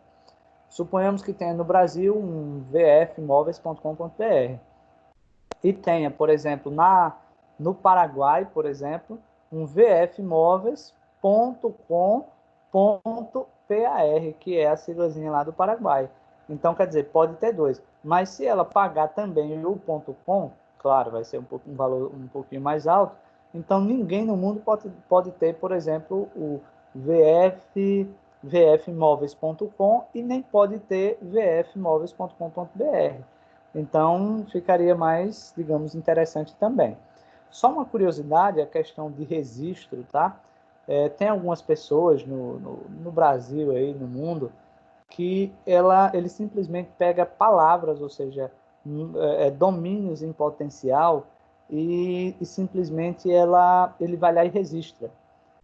Suponhamos que tenha no Brasil um vfmoveis.com.br e tenha, por exemplo, no Paraguai, por exemplo, um vfmoveis.com.par, que é a siglazinha lá do Paraguai. Então, quer dizer, pode ter dois. Mas se ela pagar também o .com, claro, vai ser um valor um pouquinho mais alto, então ninguém no mundo pode ter, por exemplo, o vfmoveis.com e nem pode ter vfmoveis.com.br. Então, ficaria mais, digamos, interessante também. Só uma curiosidade, a questão de registro, tá? Tem algumas pessoas no Brasil, aí, no mundo, que ele simplesmente pega palavras, ou seja, domínios em potencial, e simplesmente ele vai lá e registra.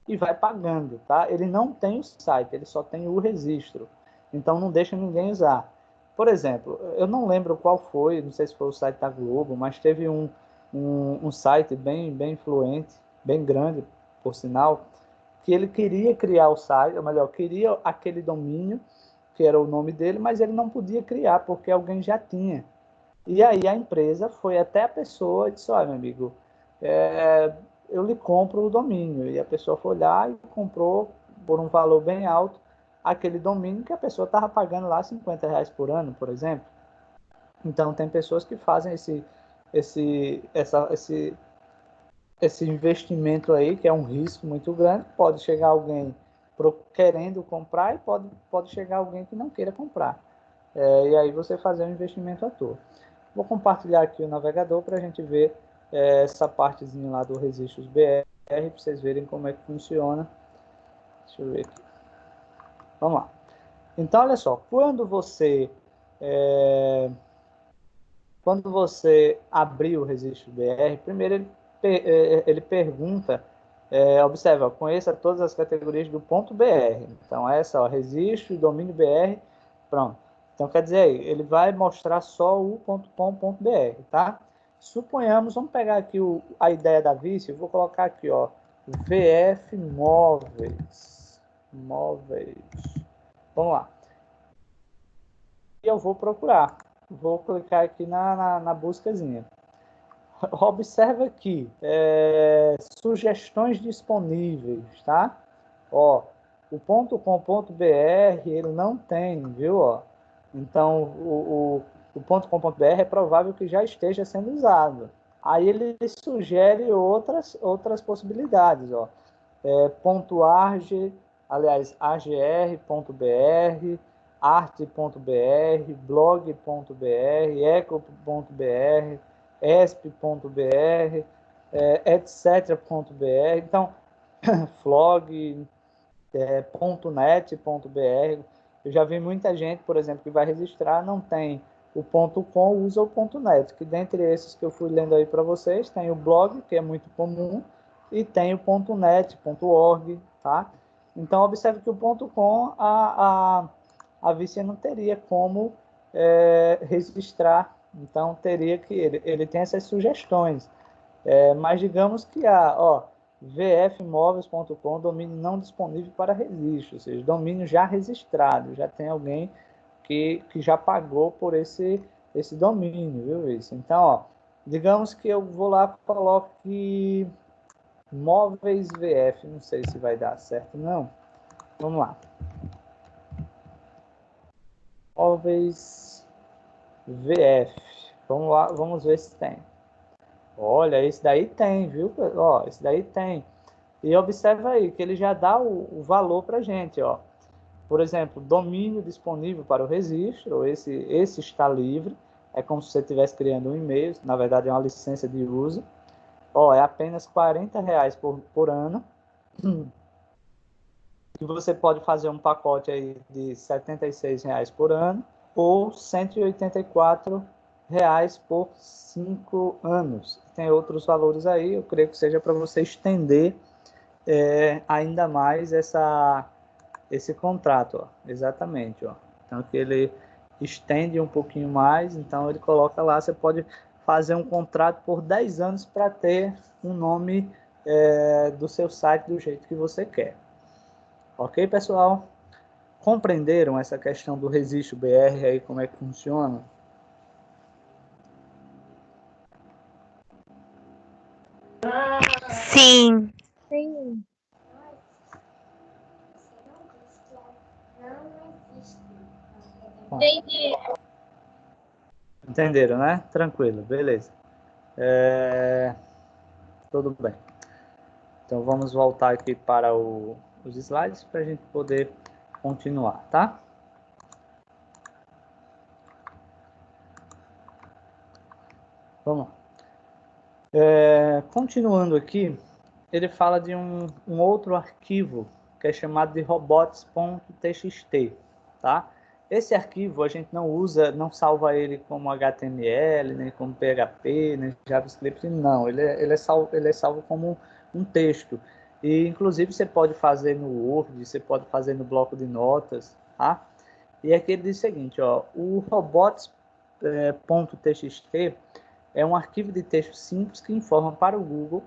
E vai pagando, tá? Ele não tem o site, ele só tem o registro. Então, não deixa ninguém usar. Por exemplo, eu não lembro qual foi, não sei se foi o site da Globo, mas teve um site bem influente, bem grande, por sinal, que ele queria criar o site, ou melhor, queria aquele domínio, que era o nome dele, mas ele não podia criar, porque alguém já tinha. E aí a empresa foi até a pessoa e disse, olha, meu amigo, eu lhe compro o domínio. E a pessoa foi lá e comprou por um valor bem alto aquele domínio que a pessoa estava pagando lá R$ 50 por ano, por exemplo. Então, tem pessoas que fazem esse investimento aí, que é um risco muito grande. Pode chegar alguém querendo comprar e pode chegar alguém que não queira comprar. E aí você fazer um investimento à toa. Vou compartilhar aqui o navegador para a gente ver essa partezinha lá do Registros BR, para vocês verem como é que funciona. Deixa eu ver aqui. Vamos lá. Então, olha só, quando você abrir o registro BR, primeiro ele pergunta, observa, conheça todas as categorias do ponto .br. Então, essa, ó, registro, domínio BR, pronto. Então, quer dizer, ele vai mostrar só o .com.br, tá? Suponhamos, vamos pegar aqui a ideia da Vice, eu vou colocar aqui, ó, VF Móveis. móveis. Vamos lá. E eu vou procurar. Vou clicar aqui na buscazinha. Observa aqui, sugestões disponíveis, tá? Ó, o .com.br ele não tem, viu? Ó. Então, o .com.br é provável que já esteja sendo usado. Aí ele sugere outras possibilidades, ó. .arg, aliás, agr.br, arte.br, blog.br, eco.br, esp.br, etc.br. Então, flog, .net.br. Eu já vi muita gente, por exemplo, que vai registrar, não tem o .com, usa o .net, que dentre esses que eu fui lendo aí para vocês, tem o blog, que é muito comum, e tem o .net, .org, tá? Então, observe que o .com, a Vícia não teria como registrar, então teria que, ele tem essas sugestões, mas digamos que vfmóveis.com, domínio não disponível para registro, ou seja, domínio já registrado, já tem alguém que já pagou por esse domínio, viu isso? Então, ó, digamos que eu vou lá e coloque móveis VF, não sei se vai dar certo, não. Vamos lá. Móveis VF. Vamos lá, vamos ver se tem. Olha, esse daí tem, viu? Ó, esse daí tem. E observa aí que ele já dá o valor para a gente, ó. Por exemplo, domínio disponível para o registro, esse está livre, é como se você estivesse criando um e-mail, na verdade é uma licença de uso. Ó, é apenas R$40 por ano. E você pode fazer um pacote aí de R$76 por ano ou R$184 por 5 anos. Tem outros valores aí, eu creio que seja para você estender ainda mais esse contrato, ó. Exatamente, ó. Então que ele estende um pouquinho mais, então ele coloca lá, você pode fazer um contrato por 10 anos para ter um nome do seu site do jeito que você quer. Ok, pessoal? Compreenderam essa questão do registro BR aí, como é que funciona? Sim. Sim. Entendi. Entenderam, né? Tranquilo, beleza. Tudo bem. Então vamos voltar aqui para os slides para a gente poder continuar, tá? Vamos lá. Continuando aqui, ele fala de um outro arquivo que é chamado de robots.txt, tá? Esse arquivo a gente não usa, não salva ele como HTML, nem como PHP, nem JavaScript, não. Ele é salvo como um texto. E, inclusive, você pode fazer no Word, você pode fazer no bloco de notas, tá? E aqui ele diz o seguinte, ó, o robots.txt é um arquivo de texto simples que informa para o Google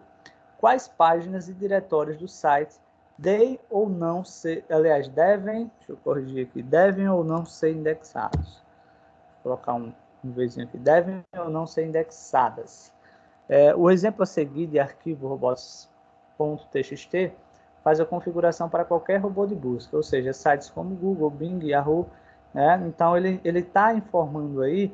quais páginas e diretórios do site devem ou não ser, aliás, devem, deixa eu corrigir aqui, devem ou não ser indexados. Vou colocar um vezinho aqui, devem ou não ser indexadas. O exemplo a seguir de arquivo robots.txt faz a configuração para qualquer robô de busca, ou seja, sites como Google, Bing, Yahoo, né? Então ele está informando aí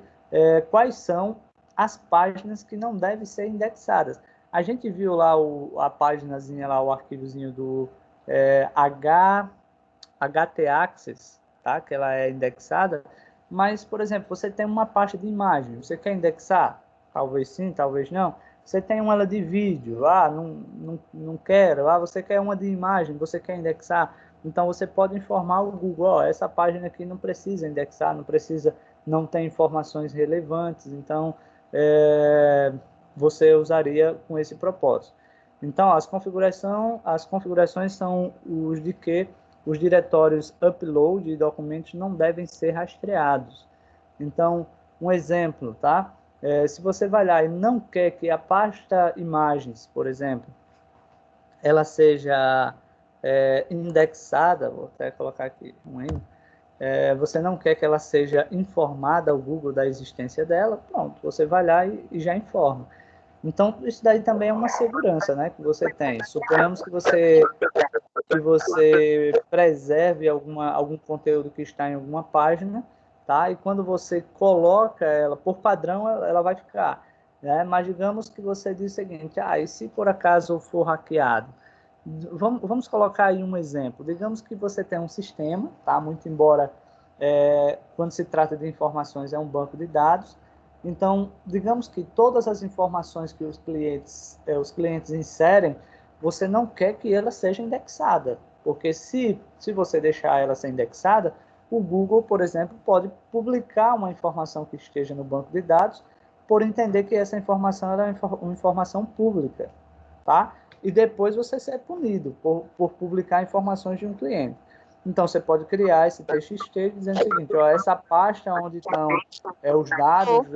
quais são as páginas que não devem ser indexadas. A gente viu lá a páginazinha, lá, o arquivozinho do HT-Access, tá? Que ela é indexada, mas, por exemplo, você tem uma pasta de imagem, você quer indexar? Talvez sim, talvez não. Você tem uma de vídeo, não quero, você quer uma de imagem, você quer indexar, então você pode informar o Google, ó, essa página aqui não precisa indexar, não tem informações relevantes, então você usaria com esse propósito. Então, as configurações são os de que os diretórios upload de documentos não devem ser rastreados. Então, um exemplo, tá? Se você vai lá e não quer que a pasta imagens, por exemplo, ela seja indexada, vou até colocar aqui um N, você não quer que ela seja informada ao Google da existência dela, pronto, você vai lá e já informa. Então, isso daí também é uma segurança, né, que você tem. Suponhamos que você preserve algum conteúdo que está em alguma página, tá? E quando você coloca ela, por padrão, ela vai ficar, né? Mas digamos que você diz o seguinte, e se por acaso for hackeado? Vamos colocar aí um exemplo. Digamos que você tem um sistema, tá? Muito embora, quando se trata de informações, é um banco de dados. Então, digamos que todas as informações que os clientes inserem, você não quer que ela seja indexada, porque se você deixar ela ser indexada, o Google, por exemplo, pode publicar uma informação que esteja no banco de dados, por entender que essa informação é uma informação pública, tá? E depois você ser punido por publicar informações de um cliente. Então, você pode criar esse TXT dizendo o seguinte, essa pasta onde estão os dados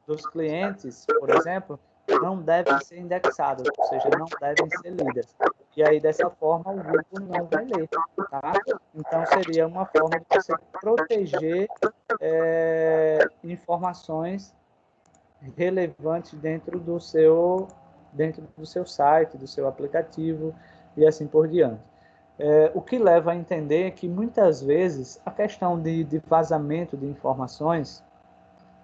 dos clientes, por exemplo, não devem ser indexadas, ou seja, não devem ser lidas. E aí, dessa forma, o Google não vai ler, tá? Então, seria uma forma de você proteger informações relevantes dentro do seu site, do seu aplicativo e assim por diante. O que leva a entender que, muitas vezes, a questão de vazamento de informações,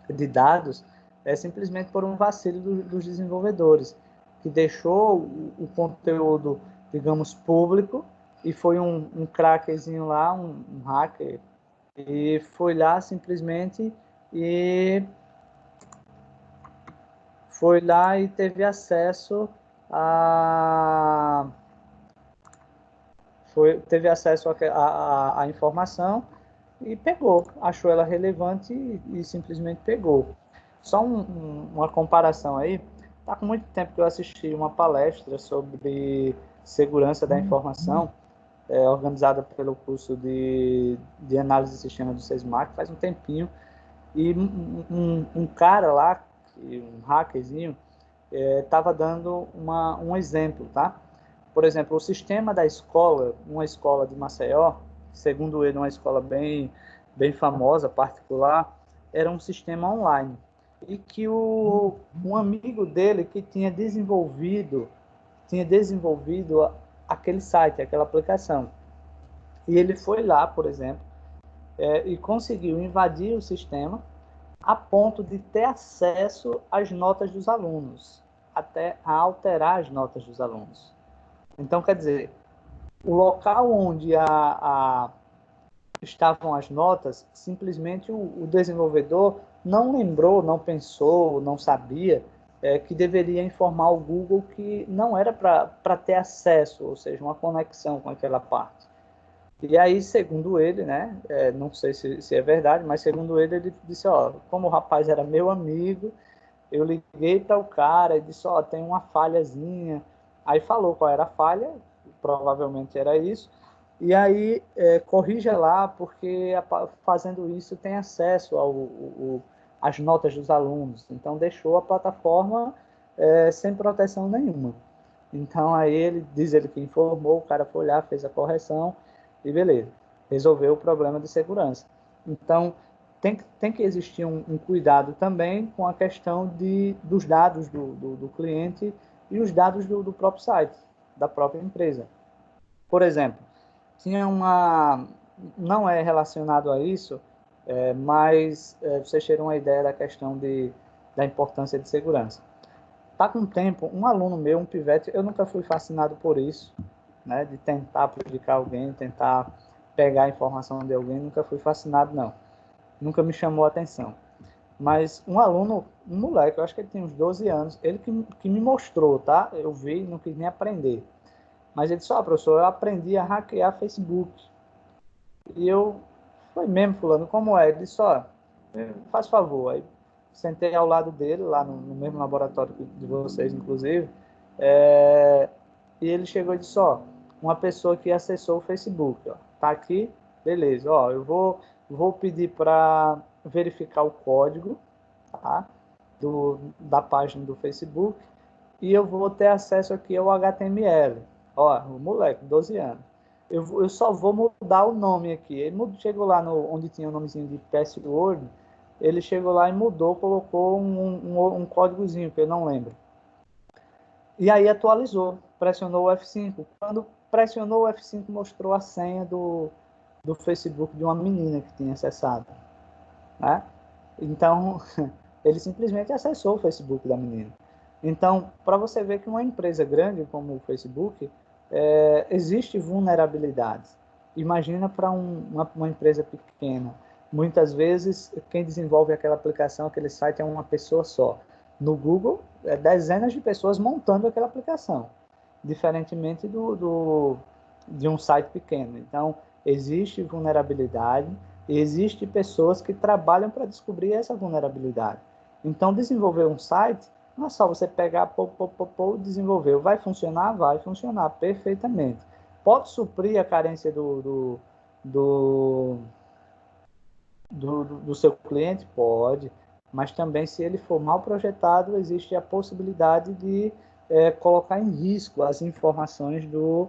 de dados, é simplesmente por um vacilo dos desenvolvedores, que deixou o conteúdo, digamos, público, e foi um crackerzinho lá, um hacker, e foi lá simplesmente e teve acesso a à informação e pegou, achou ela relevante e simplesmente pegou. Só uma comparação aí, tá com muito tempo que eu assisti uma palestra sobre segurança da informação, organizada pelo curso de análise de sistema do SESMAC, faz um tempinho, e um cara lá, um hackerzinho, estava dando um exemplo, tá? Por exemplo, o sistema da escola, uma escola de Maceió, segundo ele, uma escola bem famosa, particular, era um sistema online. E que um amigo dele que tinha desenvolvido aquele site, aquela aplicação. E ele foi lá, por exemplo, e conseguiu invadir o sistema a ponto de ter acesso às notas dos alunos, até a alterar as notas dos alunos. Então, quer dizer, o local onde estavam as notas, simplesmente o desenvolvedor não lembrou, não pensou, não sabia que deveria informar o Google que não era para ter acesso, ou seja, uma conexão com aquela parte. E aí, segundo ele, né, não sei se é verdade, mas segundo ele disse, como o rapaz era meu amigo, eu liguei para o cara e disse, tem uma falhazinha. Aí falou qual era a falha, provavelmente era isso. E aí, corrija lá, porque fazendo isso tem acesso às notas dos alunos. Então, deixou a plataforma sem proteção nenhuma. Então, aí diz ele que informou, o cara foi lá, fez a correção e beleza, resolveu o problema de segurança. Então, tem que existir um cuidado também com a questão dos dados do cliente e os dados do próprio site, da própria empresa. Por exemplo, tinha não é relacionado a isso, mas vocês terem uma ideia da questão da importância de segurança. Tá com tempo, um aluno meu, um pivete, eu nunca fui fascinado por isso, né, de tentar prejudicar alguém, tentar pegar a informação de alguém, nunca fui fascinado, não. Nunca me chamou a atenção. Mas um aluno, um moleque, eu acho que ele tem uns 12 anos, ele que me mostrou, tá? Eu vi, não quis nem aprender. Mas ele disse, professor, eu aprendi a hackear Facebook. E eu, foi mesmo, fulano, como é? Ele disse, faz favor. Aí sentei ao lado dele, lá no mesmo laboratório de vocês, inclusive, e ele chegou e disse, uma pessoa que acessou o Facebook, tá aqui, beleza, eu vou pedir para verificar o código, tá, da página do Facebook, e eu vou ter acesso aqui ao HTML. Ó, o moleque, 12 anos. Eu só vou mudar o nome aqui. Ele chegou lá onde tinha o nomezinho de password, ele chegou lá e mudou, colocou um códigozinho, que eu não lembro. E aí atualizou, pressionou o F5. Quando pressionou o F5, mostrou a senha do Facebook de uma menina que tinha acessado. Né? Então, ele simplesmente acessou o Facebook da menina. Então, para você ver que uma empresa grande como o Facebook, existe vulnerabilidades. Imagina para uma empresa pequena. Muitas vezes, quem desenvolve aquela aplicação, aquele site, é uma pessoa só. No Google, dezenas de pessoas montando aquela aplicação, diferentemente de um site pequeno. Então, existe vulnerabilidade, e existe pessoas que trabalham para descobrir essa vulnerabilidade. Então, desenvolver um site não é só você pegar, e desenvolver. Vai funcionar? Vai funcionar perfeitamente. Pode suprir a carência do, do seu cliente? Pode. Mas também, se ele for mal projetado, existe a possibilidade de colocar em risco as informações do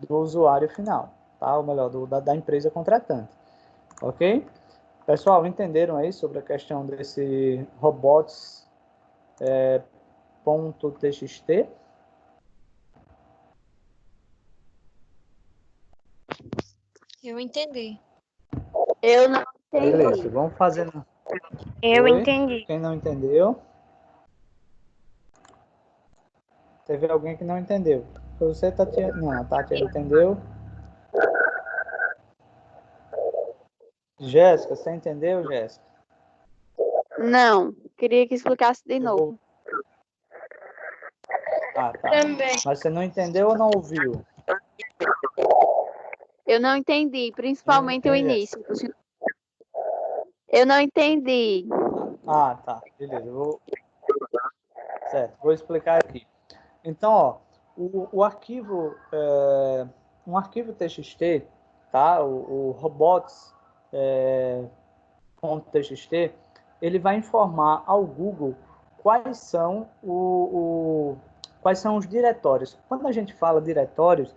usuário final, tá? Ou melhor, da empresa contratante. Ok? Pessoal, entenderam aí sobre a questão desse robots .txt? Eu entendi. Eu não Beleza, entendi. vamos fazendo. Eu Oi? entendi. Quem não entendeu? Teve alguém que não entendeu. Você, Tatiana? Não, a Tatiana entendeu. Jéssica, você entendeu, Jéssica? Não, queria que explicasse de Eu novo. vou... Ah, tá. Também. Mas você não entendeu ou não ouviu? Eu não entendi, principalmente o Hein, Jéssica? início. Eu não entendi. Ah, tá. Beleza. Certo, vou explicar aqui. Então, ó, o arquivo, um arquivo TXT, tá? O robots .txt, ele vai informar ao Google quais são quais são os diretórios. Quando a gente fala diretórios,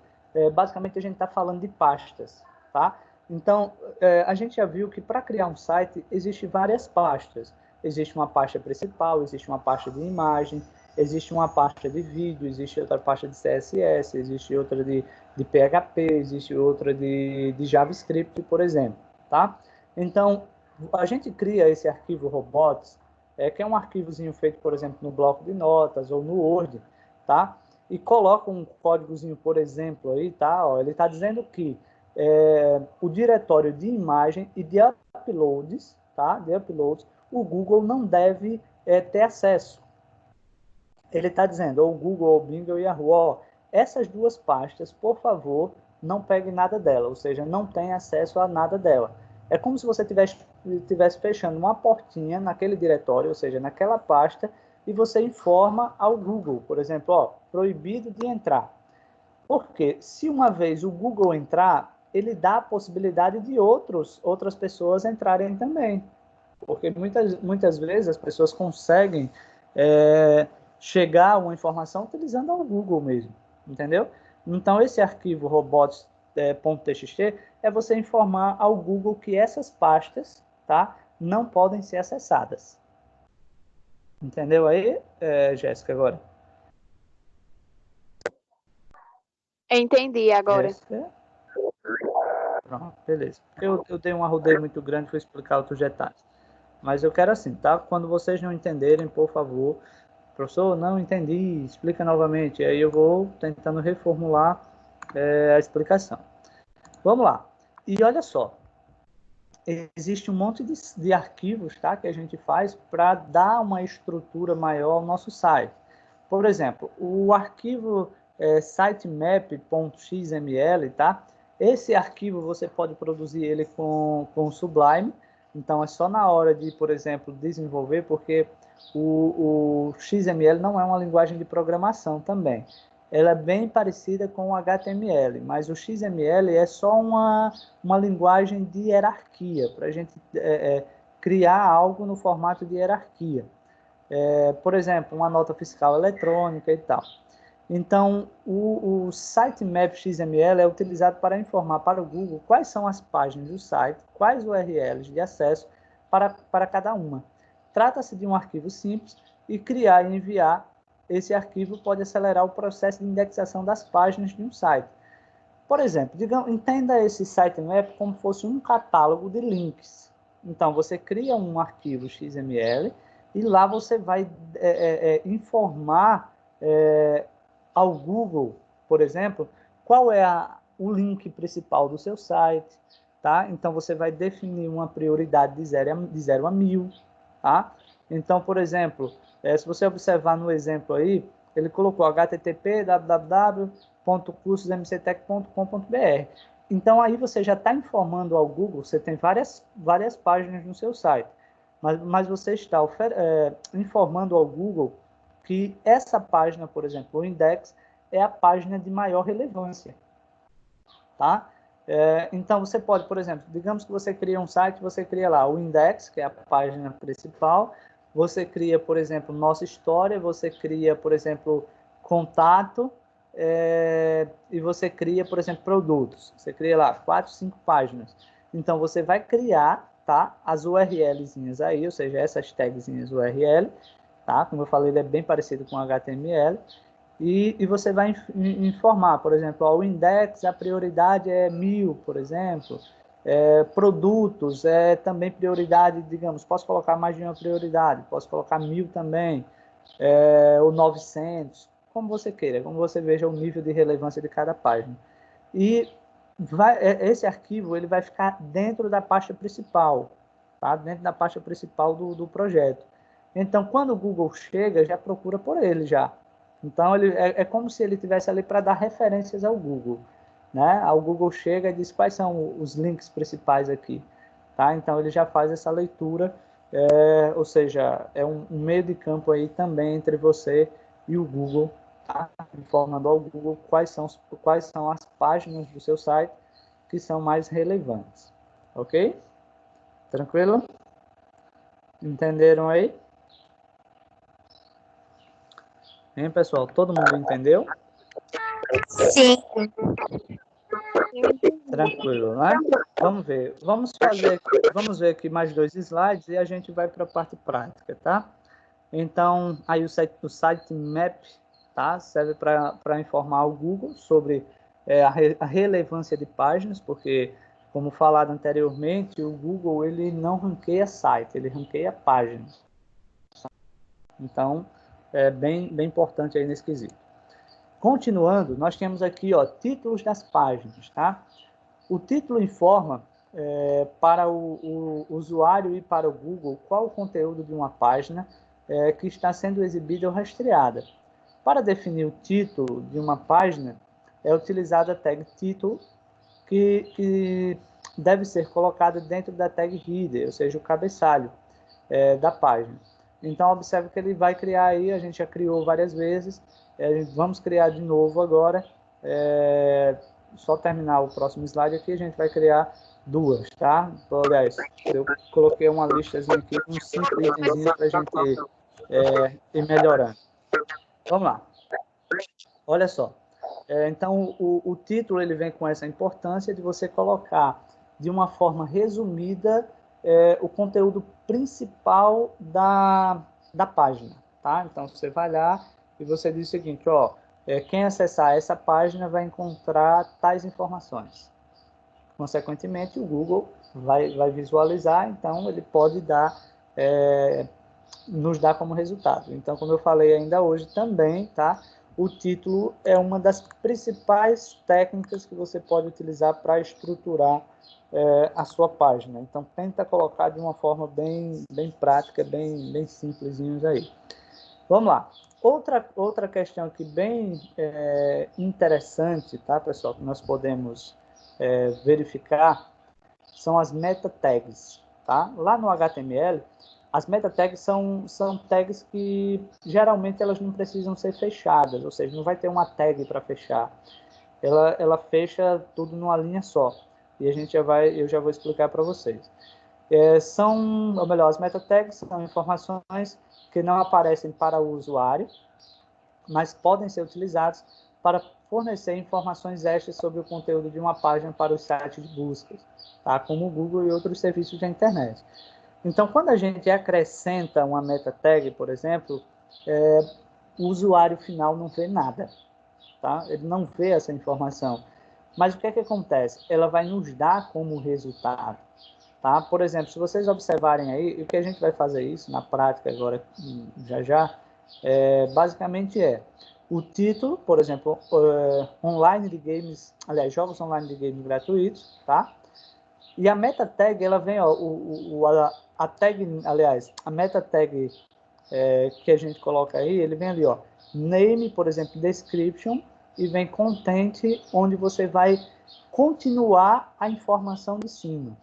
basicamente a gente está falando de pastas, tá? Então, a gente já viu que para criar um site existem várias pastas. Existe uma pasta principal, existe uma pasta de imagem, existe uma pasta de vídeo, existe outra pasta de CSS, existe outra de PHP, existe outra de JavaScript, por exemplo, tá? Então, a gente cria esse arquivo robots, que é um arquivozinho feito, por exemplo, no bloco de notas ou no Word, tá? E coloca um códigozinho, por exemplo, aí, tá? Ó, ele está dizendo que o diretório de imagem e de uploads, tá? De uploads, o Google não deve ter acesso. Ele está dizendo, ou o Google, ou o Bing, ou o Yahoo, ó, essas duas pastas, por favor, não pegue nada dela, ou seja, não tem acesso a nada dela. É como se você estivesse fechando uma portinha naquele diretório, ou seja, naquela pasta, e você informa ao Google, por exemplo, ó, proibido de entrar. Porque se uma vez o Google entrar, ele dá a possibilidade de outras pessoas entrarem também. Porque muitas vezes as pessoas conseguem chegar a uma informação utilizando o Google mesmo, entendeu? Então, esse arquivo robots.txt é você informar ao Google que essas pastas, tá, não podem ser acessadas. Entendeu aí, Jéssica, agora? Entendi agora. Jéssica? Pronto, beleza. Eu dei um arrodeio muito grande para explicar outros detalhes. Mas eu quero assim, tá? Quando vocês não entenderem, por favor, professor, não entendi, explica novamente. Aí eu vou tentando reformular a explicação. Vamos lá. E olha só, existe um monte de arquivos, tá, que a gente faz para dar uma estrutura maior ao nosso site. Por exemplo, o arquivo sitemap.xml, tá? Esse arquivo você pode produzir ele com Sublime. Então, é só na hora de, por exemplo, desenvolver, porque o XML não é uma linguagem de programação também. Ela é bem parecida com o HTML, mas o XML é só uma linguagem de hierarquia, para a gente criar algo no formato de hierarquia. Por exemplo, uma nota fiscal eletrônica e tal. Então, o sitemap XML é utilizado para informar para o Google quais são as páginas do site, quais URLs de acesso para cada uma. Trata-se de um arquivo simples e criar e enviar esse arquivo pode acelerar o processo de indexação das páginas de um site. Por exemplo, entenda esse sitemap como fosse um catálogo de links. Então, você cria um arquivo XML e lá você vai informar ao Google, por exemplo, qual é o link principal do seu site, tá? Então, você vai definir uma prioridade de 0 a 1000, tá? Então, por exemplo, se você observar no exemplo aí, ele colocou http://www.cursosmctech.com.br. Então, aí você já está informando ao Google, você tem várias páginas no seu site, mas você está informando ao Google que essa página, por exemplo, o index, é a página de maior relevância, tá? Então, você pode, por exemplo, digamos que você cria um site, você cria lá o index, que é a página principal, você cria, por exemplo, nossa história, você cria, por exemplo, contato, e você cria, por exemplo, produtos. Você cria lá 4, 5 páginas. Então, você vai criar, tá, as URLzinhas aí, ou seja, essas tagzinhas URL, tá? Como eu falei, ele é bem parecido com HTML. E você vai informar, por exemplo, o index, a prioridade é 1000, por exemplo. Produtos é também prioridade, digamos, posso colocar mais de uma prioridade, posso colocar 1000 também, ou 900, como você queira, como você veja o nível de relevância de cada página. E esse arquivo ele vai ficar dentro da pasta principal, tá? Dentro da pasta principal do projeto. Então, quando o Google chega, já procura por ele já. Então, é como se ele estivesse ali para dar referências ao Google, né? O Google chega e diz quais são os links principais aqui, tá? Então, ele já faz essa leitura, ou seja, é um meio de campo aí também entre você e o Google, tá? Informando ao Google quais são as páginas do seu site que são mais relevantes, ok? Tranquilo? Entenderam aí? Hein, pessoal? Todo mundo entendeu? Sim. Eu entendi. Tranquilo, né? Vamos ver. Vamos ver aqui mais 2 slides e a gente vai para a parte prática, tá? Então, aí o sitemap, tá? Serve para informar o Google sobre a relevância de páginas, porque, como falado anteriormente, o Google ele não ranqueia site, ele ranqueia páginas. Então, é bem importante aí nesse quesito. Continuando, nós temos aqui, ó, títulos das páginas, tá? O título informa para o usuário e para o Google qual o conteúdo de uma página que está sendo exibida ou rastreada. Para definir o título de uma página, é utilizada a tag título, que deve ser colocada dentro da tag header, ou seja, o cabeçalho da página. Então, observe que ele vai criar aí, a gente já criou várias vezes, vamos criar de novo agora, só terminar o próximo slide aqui, a gente vai criar 2, tá? Então, aliás, eu coloquei uma listazinha aqui, uns 5 itens para a gente ir melhorando. Vamos lá. Olha só. Então, o título ele vem com essa importância de você colocar de uma forma resumida o conteúdo principal da página, tá? Então, você vai lá e você diz o seguinte, ó, quem acessar essa página vai encontrar tais informações. Consequentemente, o Google vai visualizar, então ele pode nos dar como resultado. Então, como eu falei ainda hoje também, tá? O título é uma das principais técnicas que você pode utilizar para estruturar a sua página. Então, tenta colocar de uma forma bem prática, bem simplesinhos aí. Vamos lá. Outra questão aqui bem interessante, tá, pessoal, que nós podemos verificar são as meta tags, tá? Lá no HTML, as meta tags são tags que geralmente elas não precisam ser fechadas, ou seja, não vai ter uma tag para fechar. Ela fecha tudo numa linha só. E eu já vou explicar para vocês. Ou melhor, as meta tags são informações que não aparecem para o usuário, mas podem ser utilizados para fornecer informações extras sobre o conteúdo de uma página para os sites de buscas, tá? Como o Google e outros serviços da internet. Então, quando a gente acrescenta uma meta tag, por exemplo, o usuário final não vê nada, tá? Ele não vê essa informação. Mas o que é que acontece? Ela vai nos dar como resultado, tá? Por exemplo, se vocês observarem aí, o que a gente vai fazer isso na prática agora, já, basicamente o título, por exemplo, online de games, aliás, jogos online de games gratuitos, tá? E a meta tag, ela vem, ó, a tag, aliás, a meta tag que a gente coloca aí, ele vem ali, ó, name, por exemplo, description, e vem content, onde você vai continuar a informação de cima.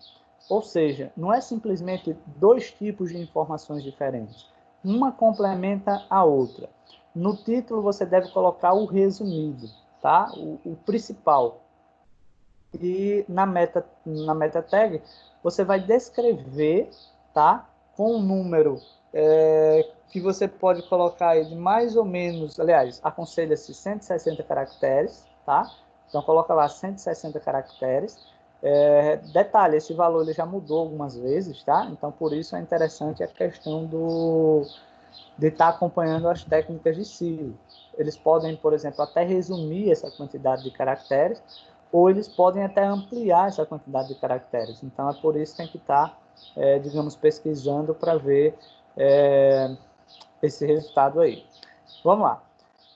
Ou seja, não é simplesmente dois tipos de informações diferentes. Uma complementa a outra. No título, você deve colocar o resumido, tá? O principal. E na meta tag, você vai descrever, tá? Com um número que você pode colocar aí de mais ou menos, aliás, aconselha-se 160 caracteres, tá? Então, coloca lá 160 caracteres. Detalhe, esse valor ele já mudou algumas vezes, tá? Então, por isso é interessante a questão de estar acompanhando as técnicas de SEO. Eles podem, por exemplo, até resumir essa quantidade de caracteres, ou eles podem até ampliar essa quantidade de caracteres. Então, é por isso que tem que estar, digamos, pesquisando para ver esse resultado aí. Vamos lá.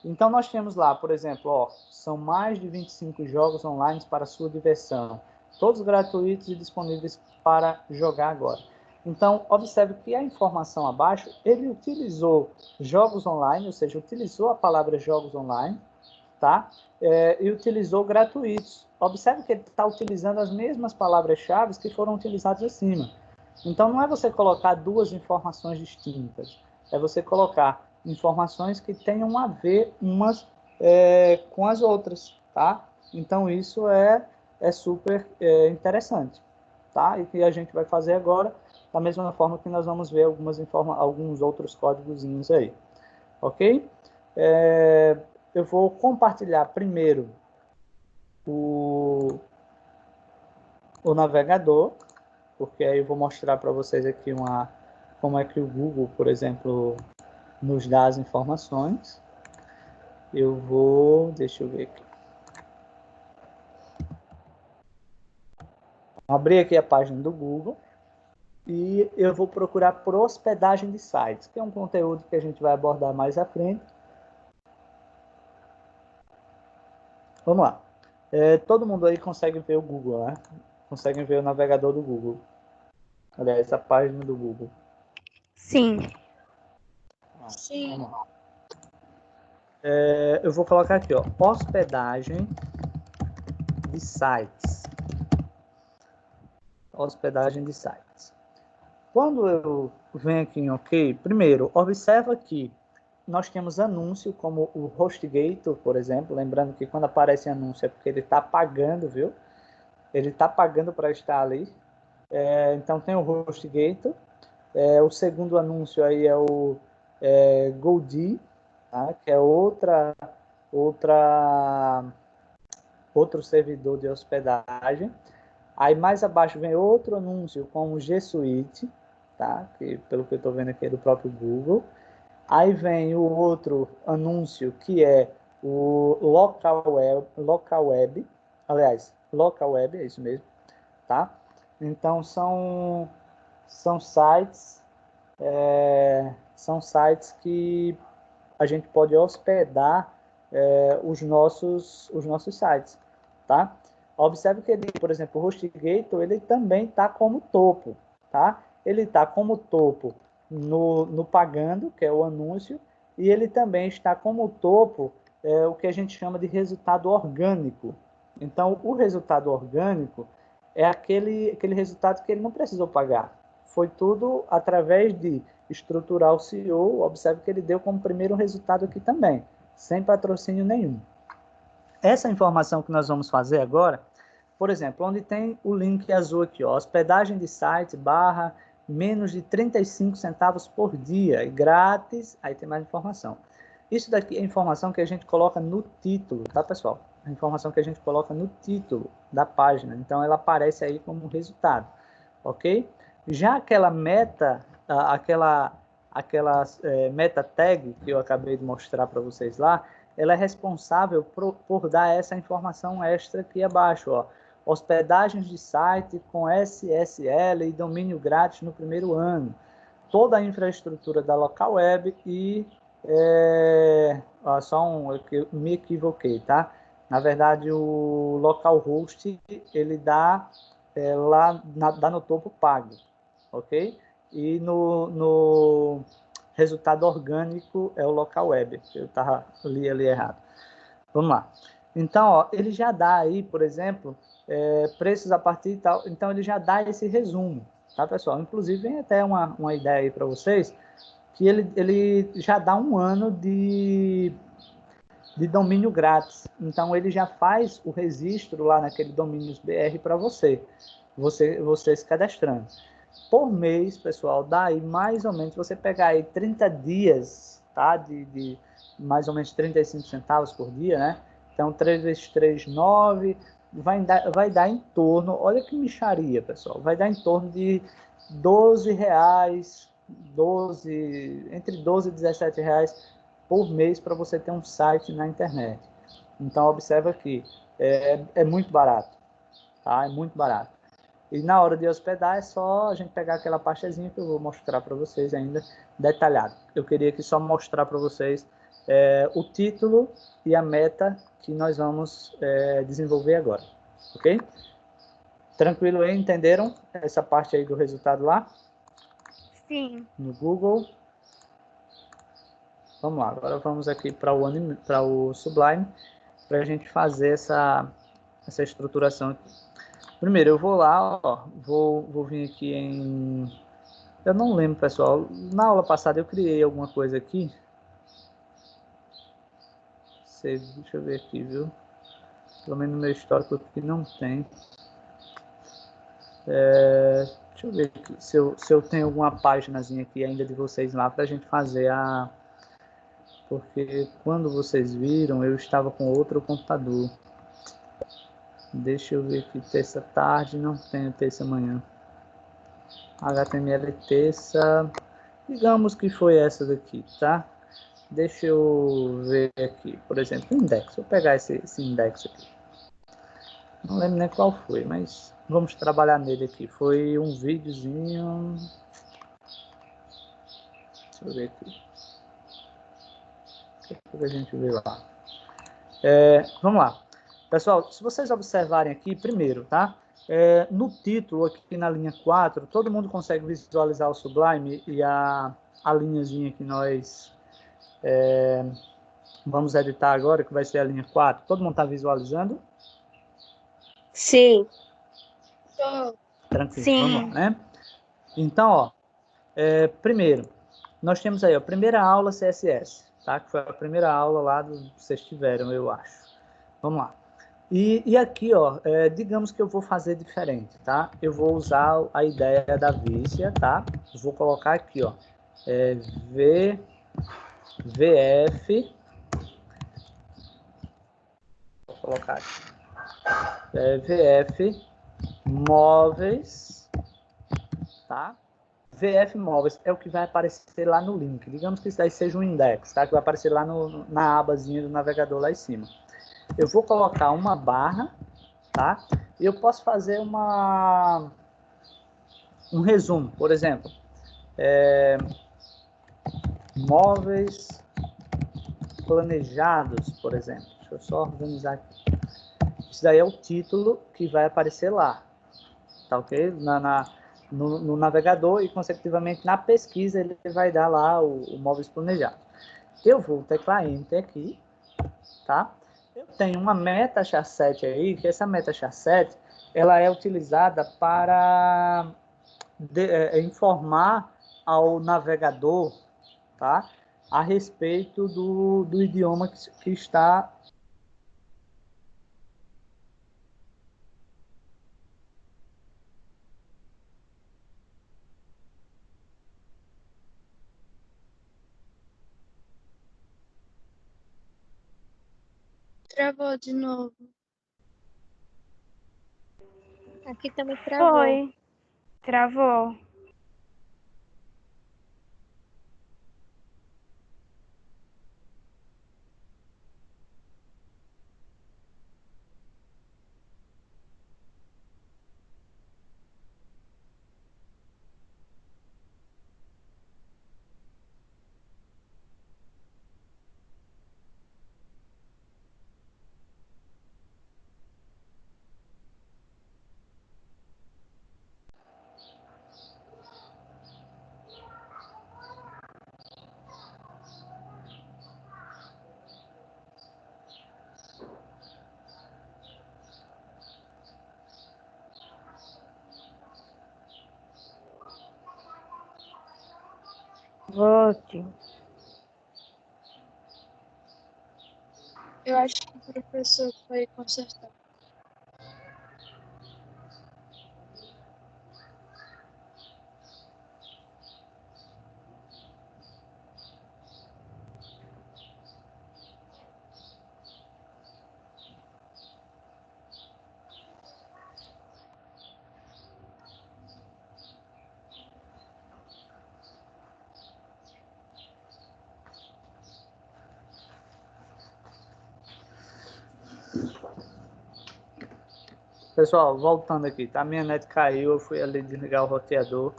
Então, nós temos lá, por exemplo, ó, são mais de 25 jogos online para sua diversão, todos gratuitos e disponíveis para jogar agora. Então, observe que a informação abaixo, ele utilizou jogos online, ou seja, utilizou a palavra jogos online, tá? E utilizou gratuitos. Observe que ele está utilizando as mesmas palavras-chave que foram utilizadas acima. Então, não é você colocar duas informações distintas, é você colocar informações que tenham a ver umas com as outras, tá? Então, isso é super interessante, tá? E que a gente vai fazer agora, da mesma forma que nós vamos ver alguns outros códigozinhos aí, ok? Eu vou compartilhar primeiro o navegador, porque aí eu vou mostrar para vocês aqui como é que o Google, por exemplo, nos dá as informações. Deixa eu ver aqui. Vou abrir aqui a página do Google e eu vou procurar por hospedagem de sites, que é um conteúdo que a gente vai abordar mais à frente. Vamos lá. Todo mundo aí consegue ver o Google, né? Conseguem ver o navegador do Google. Aliás, a página do Google. Sim. Sim. Vamos lá. Eu vou colocar aqui, ó, hospedagem de sites. Hospedagem de sites. Quando eu venho aqui em OK, primeiro, observa que nós temos anúncio como o HostGator, por exemplo. Lembrando que quando aparece anúncio é porque ele está pagando, viu? Ele está pagando para estar ali. Então tem o HostGator. O segundo anúncio aí é o GoDaddy, tá? Que é outro servidor de hospedagem. Aí mais abaixo vem outro anúncio como o G Suite, tá? Que pelo que eu estou vendo aqui é do próprio Google. Aí vem o outro anúncio que é o Local Web, aliás, Local Web, é isso mesmo, tá? Então são sites que a gente pode hospedar os nossos sites, tá? Observe que ele, por exemplo, o HostGator, ele também está como topo, tá? Ele está como topo no pagando, que é o anúncio, e ele também está como topo o que a gente chama de resultado orgânico. Então, o resultado orgânico é aquele resultado que ele não precisou pagar. Foi tudo através de estruturar o SEO. Observe que ele deu como primeiro resultado aqui também, sem patrocínio nenhum. Essa informação que nós vamos fazer agora, por exemplo, onde tem o link azul aqui, ó, hospedagem de site / menos de 35 centavos por dia, grátis, aí tem mais informação. Isso daqui é informação que a gente coloca no título, tá, pessoal? A informação que a gente coloca no título da página. Então, ela aparece aí como resultado, ok? Já aquela meta, aquela meta tag que eu acabei de mostrar para vocês lá, ela é responsável por dar essa informação extra aqui abaixo, ó. Hospedagens de site com SSL e domínio grátis no primeiro ano. Toda a infraestrutura da local web e eu me equivoquei, tá? Na verdade, o localhost ele dá dá no topo pago, ok? E no resultado orgânico é o local web. Eu li ali errado. Vamos lá. Então, ó, ele já dá aí, por exemplo, preços a partir de tal. Então, ele já dá esse resumo, tá, pessoal? Inclusive, vem até uma ideia aí para vocês, que ele já dá um ano de domínio grátis. Então, ele já faz o registro lá naquele domínios BR para você se cadastrando. Por mês, pessoal, dá aí mais ou menos, você pegar aí 30 dias, tá? De mais ou menos 35 centavos por dia, né? Então, 3 vezes 3, 9, vai dar em torno, olha que mixaria, pessoal, vai dar em torno de R$ 12, entre 12 e 17 reais por mês para você ter um site na internet. Então, observa aqui, é muito barato, tá? É muito barato. E na hora de hospedar é só a gente pegar aquela pastazinha que eu vou mostrar para vocês ainda detalhado. Eu queria aqui só mostrar para vocês o título e a meta que nós vamos desenvolver agora, ok? Tranquilo aí? Entenderam essa parte aí do resultado lá? Sim. No Google. Vamos lá, agora vamos aqui para o Sublime para a gente fazer essa estruturação aqui. Primeiro, eu vou lá, ó, vou vir aqui em... Eu não lembro, pessoal. Na aula passada eu criei alguma coisa aqui. Deixa eu ver aqui, viu? Pelo menos no meu histórico aqui não tem. Deixa eu ver aqui, se eu tenho alguma páginazinha aqui ainda de vocês lá para a gente fazer a... Porque quando vocês viram, eu estava com outro computador. Deixa eu ver aqui, terça tarde, não tenho terça manhã. HTML terça, digamos que foi essa daqui, tá? Deixa eu ver aqui, por exemplo, index. Vou pegar esse index aqui. Não lembro nem qual foi, mas vamos trabalhar nele aqui. Foi um videozinho. Deixa eu ver aqui. O que a gente vê lá. Vamos lá. Pessoal, se vocês observarem aqui, primeiro, tá? No título, aqui na linha 4, todo mundo consegue visualizar o Sublime e a linhazinha que nós vamos editar agora, que vai ser a linha 4. Todo mundo está visualizando? Sim. Tranquilo, Sim. vamos lá, né? Então, ó, primeiro, nós temos aí a primeira aula CSS, tá? Que foi a primeira aula lá que vocês tiveram, eu acho. Vamos lá. E aqui, ó, digamos que eu vou fazer diferente, tá? Eu vou usar a ideia da Vícia, tá? Vou colocar aqui, ó, VF, vou colocar aqui, VF móveis, tá? VF móveis é o que vai aparecer lá no link. Digamos que isso daí seja um index, tá? Que vai aparecer lá na abazinha do navegador lá em cima. Eu vou colocar uma barra, tá? E eu posso fazer um resumo, por exemplo, móveis planejados, por exemplo. Deixa eu só organizar aqui. Isso daí é o título que vai aparecer lá, tá ok? No navegador e, consecutivamente, na pesquisa ele vai dar lá o móveis planejados. Eu vou teclar Enter aqui, tá? Eu tenho uma meta char7 aí, que essa meta char7, ela é utilizada para informar ao navegador, tá? A respeito do idioma que está Travou de novo. Aqui também travou. Foi. Travou. Volte. Eu acho que o professor foi consertar. Pessoal, voltando aqui, tá? Minha net caiu, eu fui ali desligar o roteador.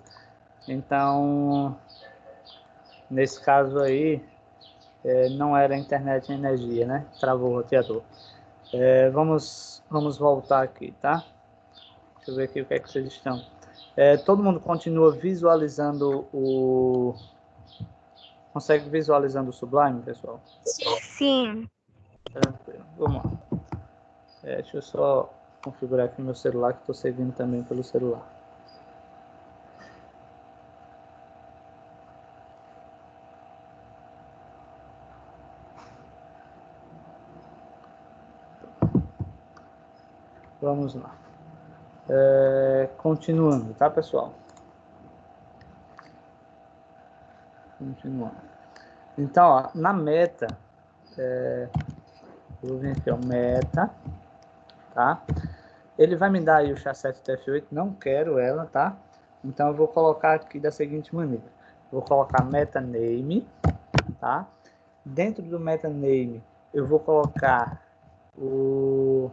Então, nesse caso aí, não era internet e energia, né? Travou o roteador. Vamos voltar aqui, tá? Deixa eu ver aqui o que é que vocês estão. Todo mundo continua visualizando o... Consegue visualizando o Sublime, pessoal? Sim. Tranquilo. Vamos lá. Deixa eu só configurar aqui meu celular, que estou seguindo também pelo celular. Vamos lá. Continuando, tá, pessoal? Continuando. Então, ó, na meta, vou vir aqui, ó, meta, tá? Ele vai me dar aí o chassi TF8, não quero ela, tá? Então, eu vou colocar aqui da seguinte maneira. Vou colocar meta name, tá? Dentro do meta name, eu vou colocar o...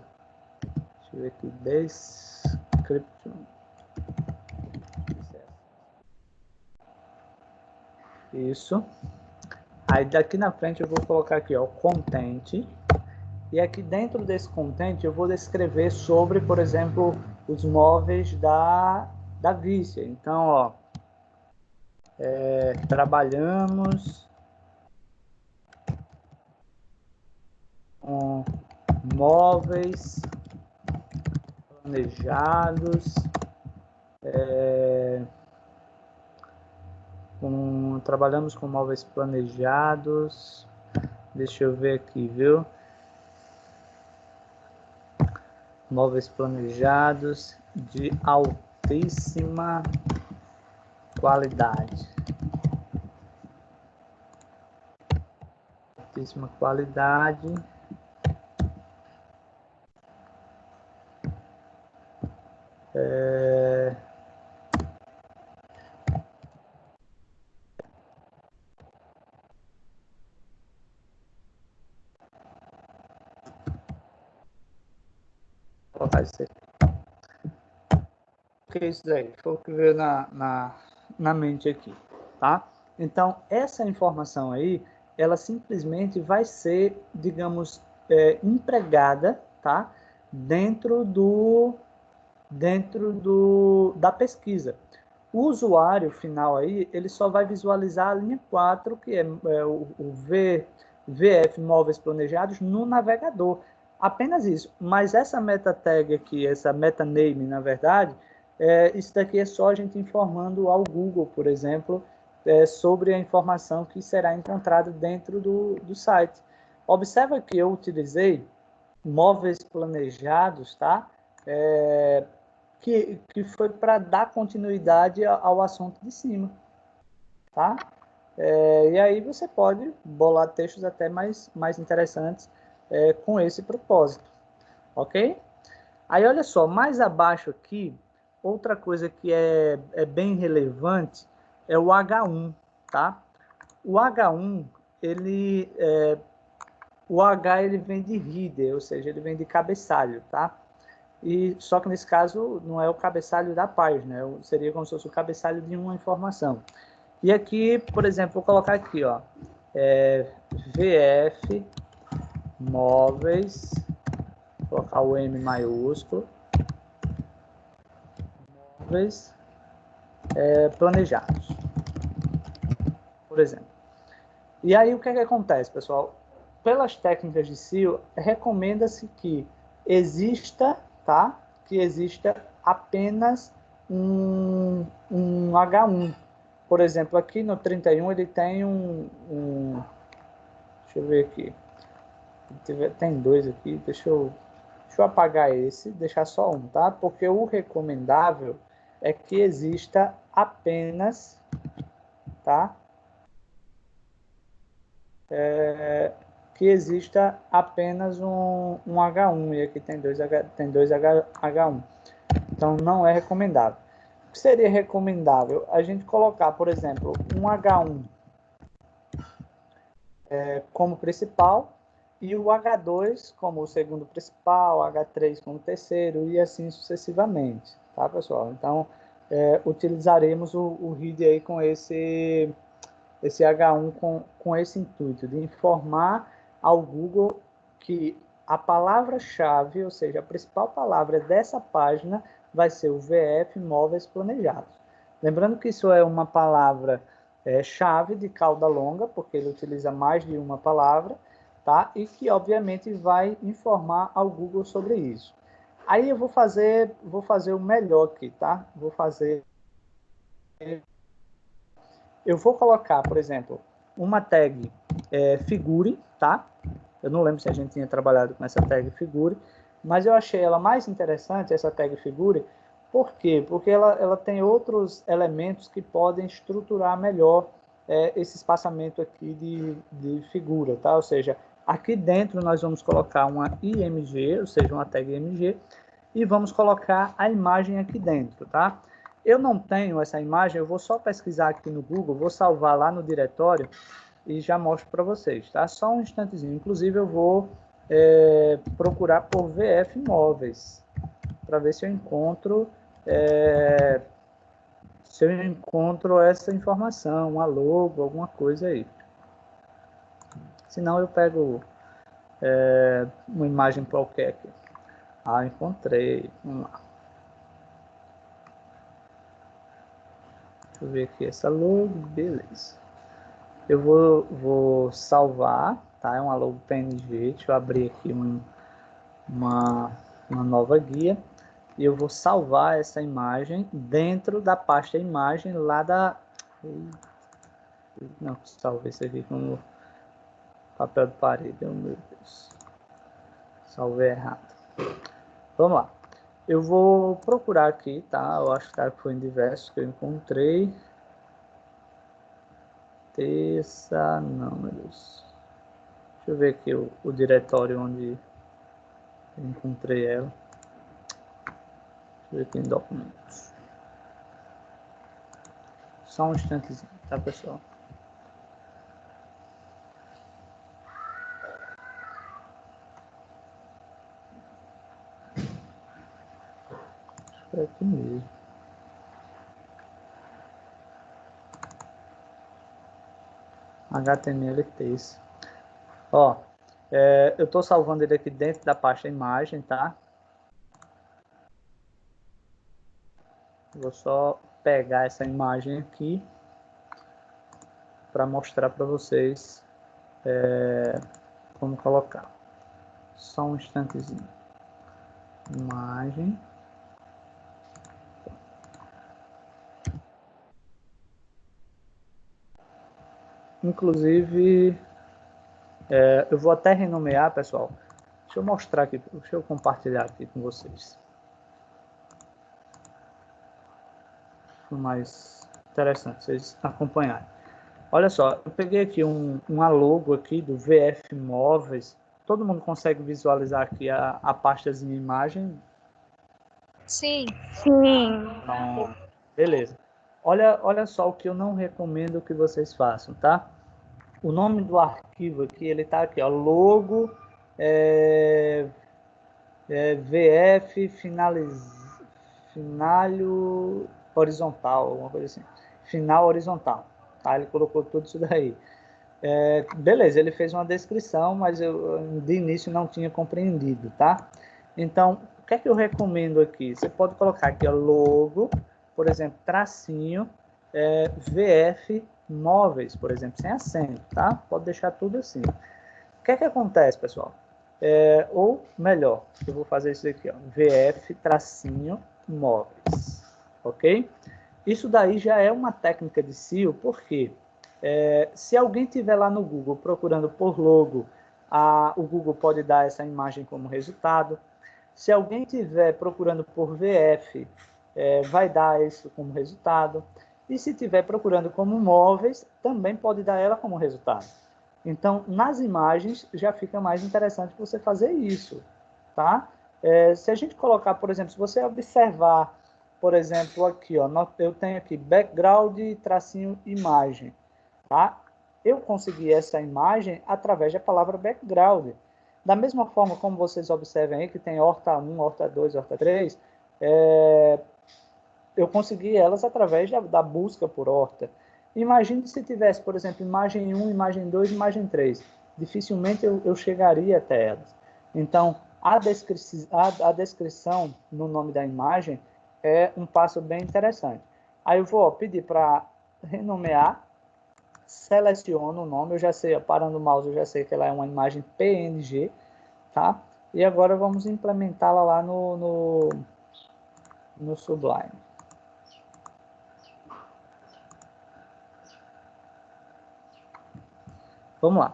Deixa eu ver aqui, description. Isso. Aí daqui na frente eu vou colocar aqui, ó, content. E aqui dentro desse content eu vou descrever sobre, por exemplo, os móveis da Vícia. Então, ó, trabalhamos com móveis planejados, trabalhamos com móveis planejados. Deixa eu ver aqui, viu? Móveis planejados de altíssima qualidade. Altíssima qualidade. Vou colocar isso aqui. O que é isso daí? Foi o que veio na mente aqui, tá? Então, essa informação aí, ela simplesmente vai ser, digamos, empregada, tá? Dentro da pesquisa. O usuário final aí, ele só vai visualizar a linha 4, que é o VF Móveis Planejados no navegador. Apenas isso. Mas essa meta tag aqui, essa meta name, na verdade, isso daqui é só a gente informando ao Google, por exemplo, sobre a informação que será encontrada dentro do site. Observa que eu utilizei móveis planejados, tá? Que foi para dar continuidade ao assunto de cima, tá? E aí você pode bolar textos até mais interessantes com esse propósito, ok? Aí, olha só, mais abaixo aqui, outra coisa que é bem relevante é o H1, tá? O H1, o H ele vem de header, ou seja, ele vem de cabeçalho, tá? E só que nesse caso não é o cabeçalho da página, seria como se fosse o cabeçalho de uma informação. E aqui, por exemplo, vou colocar aqui, ó, VF móveis, vou colocar o M maiúsculo, móveis planejados, por exemplo. E aí o que é que acontece, pessoal? Pelas técnicas de SEO, recomenda-se que exista, tá? Que exista apenas um H1. Por exemplo, aqui no 31 ele tem deixa eu ver aqui. Tem dois aqui, deixa eu apagar esse, deixar só um, tá? Porque o recomendável é que exista apenas, tá? Que exista apenas um H1, e aqui tem dois H1. Então, não é recomendável. O que seria recomendável? A gente colocar, por exemplo, um H1 como principal e o H2 como o segundo principal, H3 como terceiro e assim sucessivamente, tá, pessoal? Então, utilizaremos o RID aí com esse H1 com esse intuito de informar ao Google que a palavra-chave, ou seja, a principal palavra dessa página vai ser o VF Móveis Planejados. Lembrando que isso é uma palavra chave de cauda longa, porque ele utiliza mais de uma palavra, tá? E que, obviamente, vai informar ao Google sobre isso. Aí eu vou fazer o melhor aqui, tá? Eu vou colocar, por exemplo, uma tag figure, tá? Eu não lembro se a gente tinha trabalhado com essa tag figure, mas eu achei ela mais interessante, essa tag figure. Por quê? Porque ela tem outros elementos que podem estruturar melhor esse espaçamento aqui de figura, tá? Ou seja, aqui dentro nós vamos colocar uma IMG, ou seja, uma tag IMG, e vamos colocar a imagem aqui dentro, tá? Eu não tenho essa imagem, eu vou só pesquisar aqui no Google, vou salvar lá no diretório e já mostro para vocês, tá? Só um instantezinho. Inclusive, eu vou procurar por VF Móveis, para ver se eu encontro essa informação, uma logo, alguma coisa aí. Senão eu pego uma imagem qualquer aqui. Ah, encontrei. Vamos lá. Deixa eu ver aqui essa logo, beleza. Eu vou salvar, tá? É uma logo PNG. Deixa eu abrir aqui uma nova guia. E eu vou salvar essa imagem dentro da pasta imagem lá da... Não, salvei isso aqui como papel de parede. Oh, meu Deus. Salvei errado. Vamos lá. Eu vou procurar aqui, tá? Eu acho que foi em diversos que eu encontrei. Terça... Não, meu Deus. Deixa eu ver aqui o diretório onde eu encontrei ela. Deixa eu ver aqui em documentos. Só um instantezinho, tá, pessoal? Foi aqui mesmo. HTML texto. Ó, eu estou salvando ele aqui dentro da pasta imagem, tá? Vou só pegar essa imagem aqui para mostrar para vocês como colocar. Só um instantezinho. Imagem. Inclusive, eu vou até renomear, pessoal. Deixa eu mostrar aqui, deixa eu compartilhar aqui com vocês. Foi mais interessante vocês acompanharem. Olha só, eu peguei aqui uma logo aqui do VF Móveis todo mundo consegue visualizar aqui a pastazinha imagem? Sim. Sim. Não. Beleza. Olha só o que eu não recomendo que vocês façam, tá? O nome do arquivo aqui, ele tá aqui, ó, logo VF finalho horizontal, alguma coisa assim. Final horizontal, tá? Ele colocou tudo isso daí. Beleza, ele fez uma descrição, mas eu de início não tinha compreendido, tá? Então, o que é que eu recomendo aqui? Você pode colocar aqui ó, logo, por exemplo, tracinho, VF móveis, por exemplo, sem acento, tá? Pode deixar tudo assim. O que é que acontece, pessoal? Ou melhor, eu vou fazer isso aqui, ó, VF tracinho móveis, ok? Isso daí já é uma técnica de SEO, por quê? Se alguém tiver lá no Google procurando por logo, o Google pode dar essa imagem como resultado. Se alguém tiver procurando por VF, vai dar isso como resultado. E se tiver procurando como móveis, também pode dar ela como resultado. Então, nas imagens, já fica mais interessante você fazer isso, tá? Se a gente colocar, por exemplo, se você observar, por exemplo, aqui, ó, eu tenho aqui background, tracinho, imagem, tá? Eu consegui essa imagem através da palavra background. Da mesma forma como vocês observem aí, que tem horta 1, horta 2, horta 3, eu consegui elas através da busca por horta. Imagine se tivesse, por exemplo, imagem 1, imagem 2, imagem 3. Dificilmente eu chegaria até elas. Então, a descrição no nome da imagem é um passo bem interessante. Aí eu vou pedir para renomear, seleciono o nome, eu já sei, parando o mouse, eu já sei que ela é uma imagem PNG, tá? E agora vamos implementá-la lá no Sublime. Vamos lá.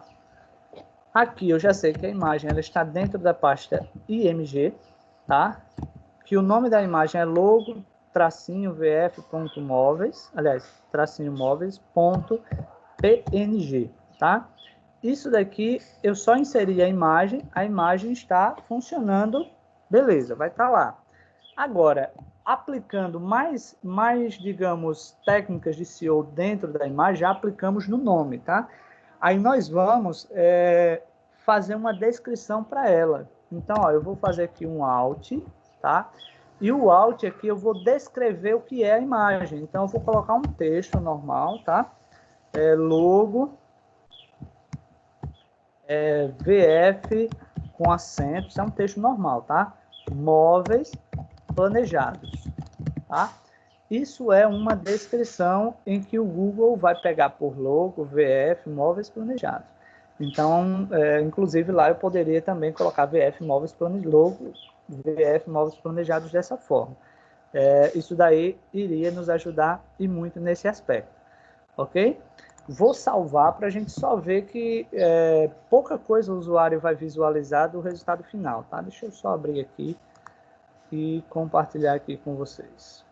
Aqui eu já sei que a imagem ela está dentro da pasta IMG, tá? Que o nome da imagem é logo tracinho vf.móveis, aliás, tracinho móveis.png, tá? Isso daqui eu só inseri a imagem está funcionando, beleza, vai estar lá. Agora, aplicando mais, digamos, técnicas de SEO dentro da imagem, já aplicamos no nome, tá? Aí nós vamos fazer uma descrição para ela. Então, ó, eu vou fazer aqui um Alt, tá? E o Alt aqui eu vou descrever o que é a imagem. Então, eu vou colocar um texto normal, tá? Logo, VF com acento, isso é um texto normal, tá? Móveis planejados, tá? Isso é uma descrição em que o Google vai pegar por logo, VF, móveis planejados. Então, inclusive lá eu poderia também colocar VF móveis planejados, VF móveis planejados dessa forma. Isso daí iria nos ajudar e muito nesse aspecto, ok? Vou salvar para a gente só ver que pouca coisa o usuário vai visualizar do resultado final, tá? Deixa eu só abrir aqui e compartilhar aqui com vocês.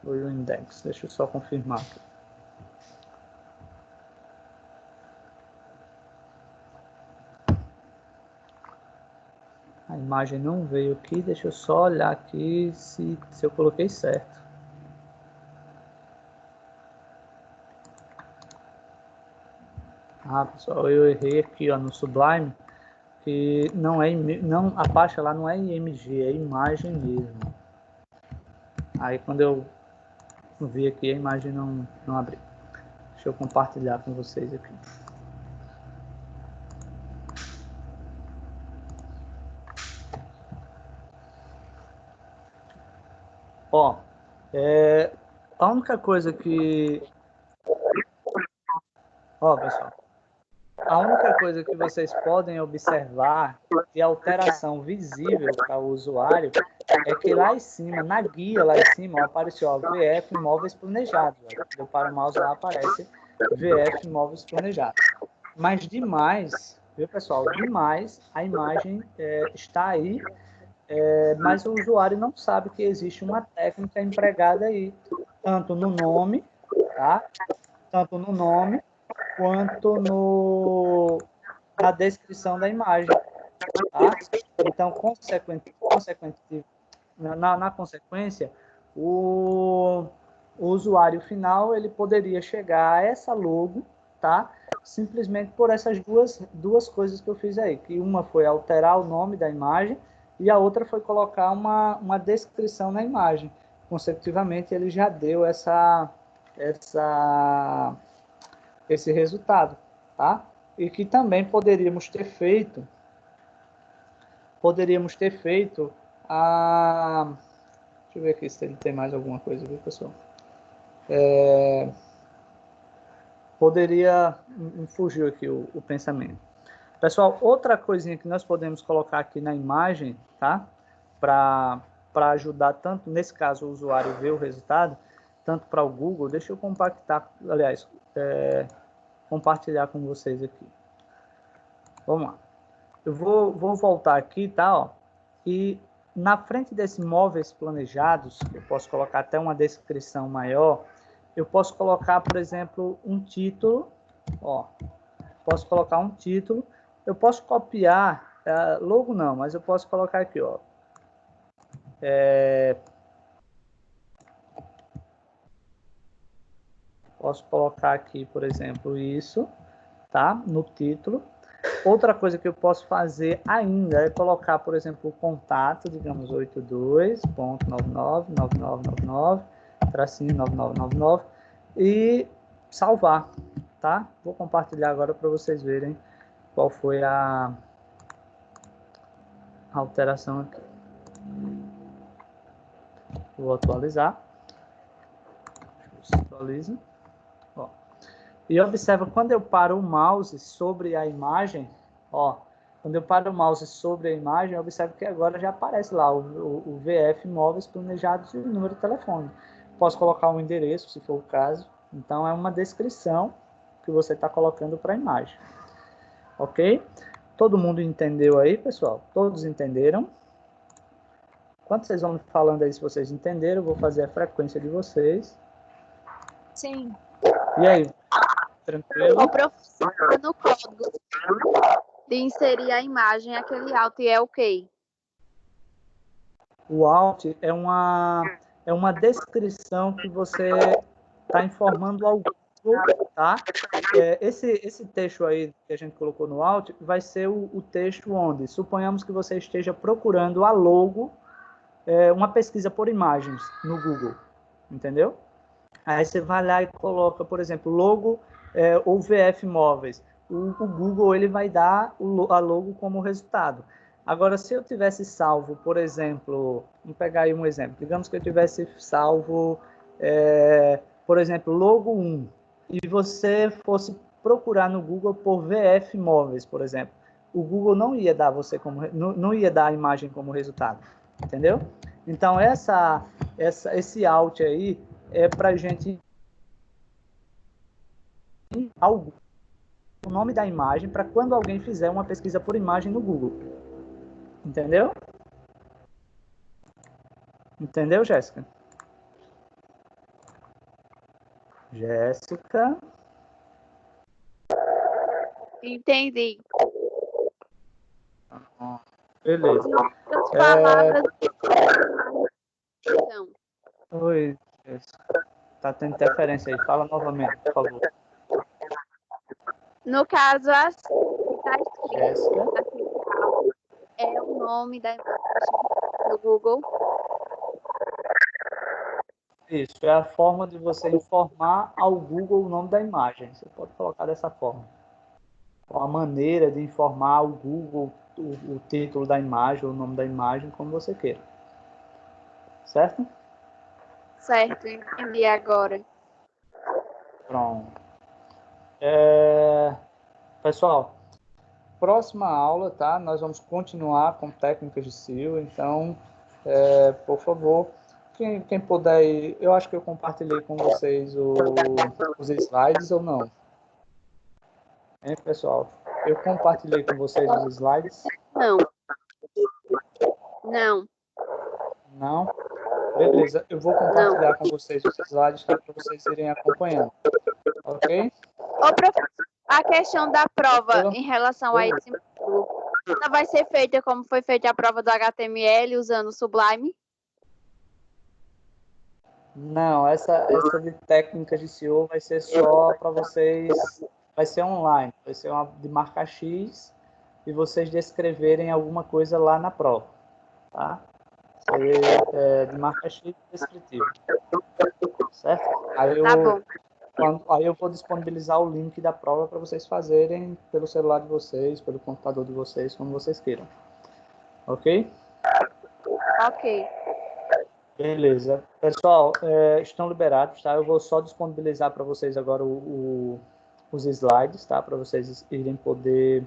Foi o index, deixa eu só confirmar aqui. A imagem não veio aqui, deixa eu só olhar aqui se eu coloquei certo. Pessoal, eu errei aqui ó, no Sublime, que a pasta lá não é IMG, é imagem mesmo. Aí quando eu vi aqui, a imagem não abriu. Deixa eu compartilhar com vocês aqui. Ó, a única coisa que... Ó, pessoal, a única coisa que vocês podem observar de alteração visível para o usuário é que lá em cima, na guia lá em cima, ó, apareceu ó, VF Imóveis Planejados. Ó. Quando eu paro o mouse lá, aparece VF Imóveis Planejados. Mas demais, viu pessoal, demais, a imagem está aí, mas o usuário não sabe que existe uma técnica empregada aí, tanto no nome, tá? Tanto no nome, quanto na descrição da imagem. Tá? Então, na consequência, o usuário final ele poderia chegar a essa logo, tá? Simplesmente por essas duas coisas que eu fiz aí, que uma foi alterar o nome da imagem e a outra foi colocar uma descrição na imagem. Consecutivamente, ele já deu esse resultado, tá? E que também poderíamos ter feito a... Deixa eu ver aqui se ele tem mais alguma coisa, viu, pessoal? Fugiu aqui o pensamento. Pessoal, outra coisinha que nós podemos colocar aqui na imagem, tá? Para ajudar tanto, nesse caso, o usuário ver o resultado, tanto para o Google, deixa eu compartilhar com vocês aqui. Vamos lá. Eu vou voltar aqui, tá? Ó, e na frente desses móveis planejados, eu posso colocar até uma descrição maior, eu posso colocar, por exemplo, um título, ó, posso colocar um título, eu posso copiar, logo não, mas eu posso colocar aqui, ó, posso colocar aqui, por exemplo, isso, tá? No título. Outra coisa que eu posso fazer ainda é colocar, por exemplo, o contato, digamos, 82.9999/9999 e salvar, tá? Vou compartilhar agora para vocês verem qual foi a alteração aqui. Vou atualizar. Atualiza. Ó. E observa, quando eu paro o mouse sobre a imagem, ó, quando eu paro o mouse sobre a imagem, observa que agora já aparece lá o VF Móveis Planejados e o número de telefone. Posso colocar um endereço, se for o caso. Então, é uma descrição que você está colocando para a imagem. Ok? Todo mundo entendeu aí, pessoal? Todos entenderam? Quando vocês vão falando aí, se vocês entenderam, eu vou fazer a frequência de vocês. Sim. E aí? Tranquilo? O professor, no código de inserir a imagem, aquele alt é o quê? O alt é uma descrição que você está informando ao Google, tá? Esse texto aí que a gente colocou no alt vai ser o texto onde, suponhamos que você esteja procurando a logo, uma pesquisa por imagens no Google, entendeu? Aí você vai lá e coloca, por exemplo, logo ou VF Móveis. O Google ele vai dar a logo como resultado. Agora, se eu tivesse salvo, por exemplo, vamos pegar aí um exemplo. Digamos que eu tivesse salvo, por exemplo, logo 1, e você fosse procurar no Google por VF Móveis, por exemplo. O Google não ia dar não ia dar a imagem como resultado, entendeu? Então, esse alt aí é para a gente o nome da imagem para quando alguém fizer uma pesquisa por imagem no Google. Entendeu? Entendeu, Jéssica? Jéssica? Entendi. Beleza. As palavras. Oi, Jéssica. Tá tendo interferência aí. Fala novamente, por favor. No caso, assim, está escrito Jéssica? aqui, é o nome da imagem no Google. Isso, é a forma de você informar ao Google o nome da imagem. Você pode colocar dessa forma. A maneira de informar ao Google o título da imagem, o nome da imagem, como você queira. Certo? Certo, entendi agora. Pronto. Pessoal, próxima aula, tá? Nós vamos continuar com técnicas de SEO, então, por favor, quem puder, eu acho que eu compartilhei com vocês os slides ou não? Hein, pessoal? Eu compartilhei com vocês os slides? Não. Não. Não? Beleza, eu vou compartilhar com vocês os slides, tá? Para vocês irem acompanhando. Ok? Ô, professor, A questão da prova Eu- em relação a esse módulo, ela vai ser feita como foi feita a prova do HTML usando o Sublime? Não, essa de técnicas de SEO vai ser só para vocês, vai ser online, vai ser uma de marca X e vocês descreverem alguma coisa lá na prova, tá? De marca X descritivo, certo? Tá bom. Aí eu vou disponibilizar o link da prova para vocês fazerem pelo celular de vocês, pelo computador de vocês, como vocês queiram. Ok? Ok. Beleza. Pessoal, estão liberados, tá? Eu vou só disponibilizar para vocês agora os slides, tá? Para vocês irem poder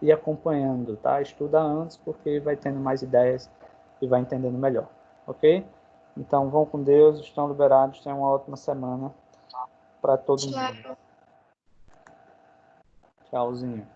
ir acompanhando, tá? Estuda antes, porque vai tendo mais ideias e vai entendendo melhor, ok? Então, vão com Deus, estão liberados, tenham uma ótima semana para todo mundo. Tchauzinho.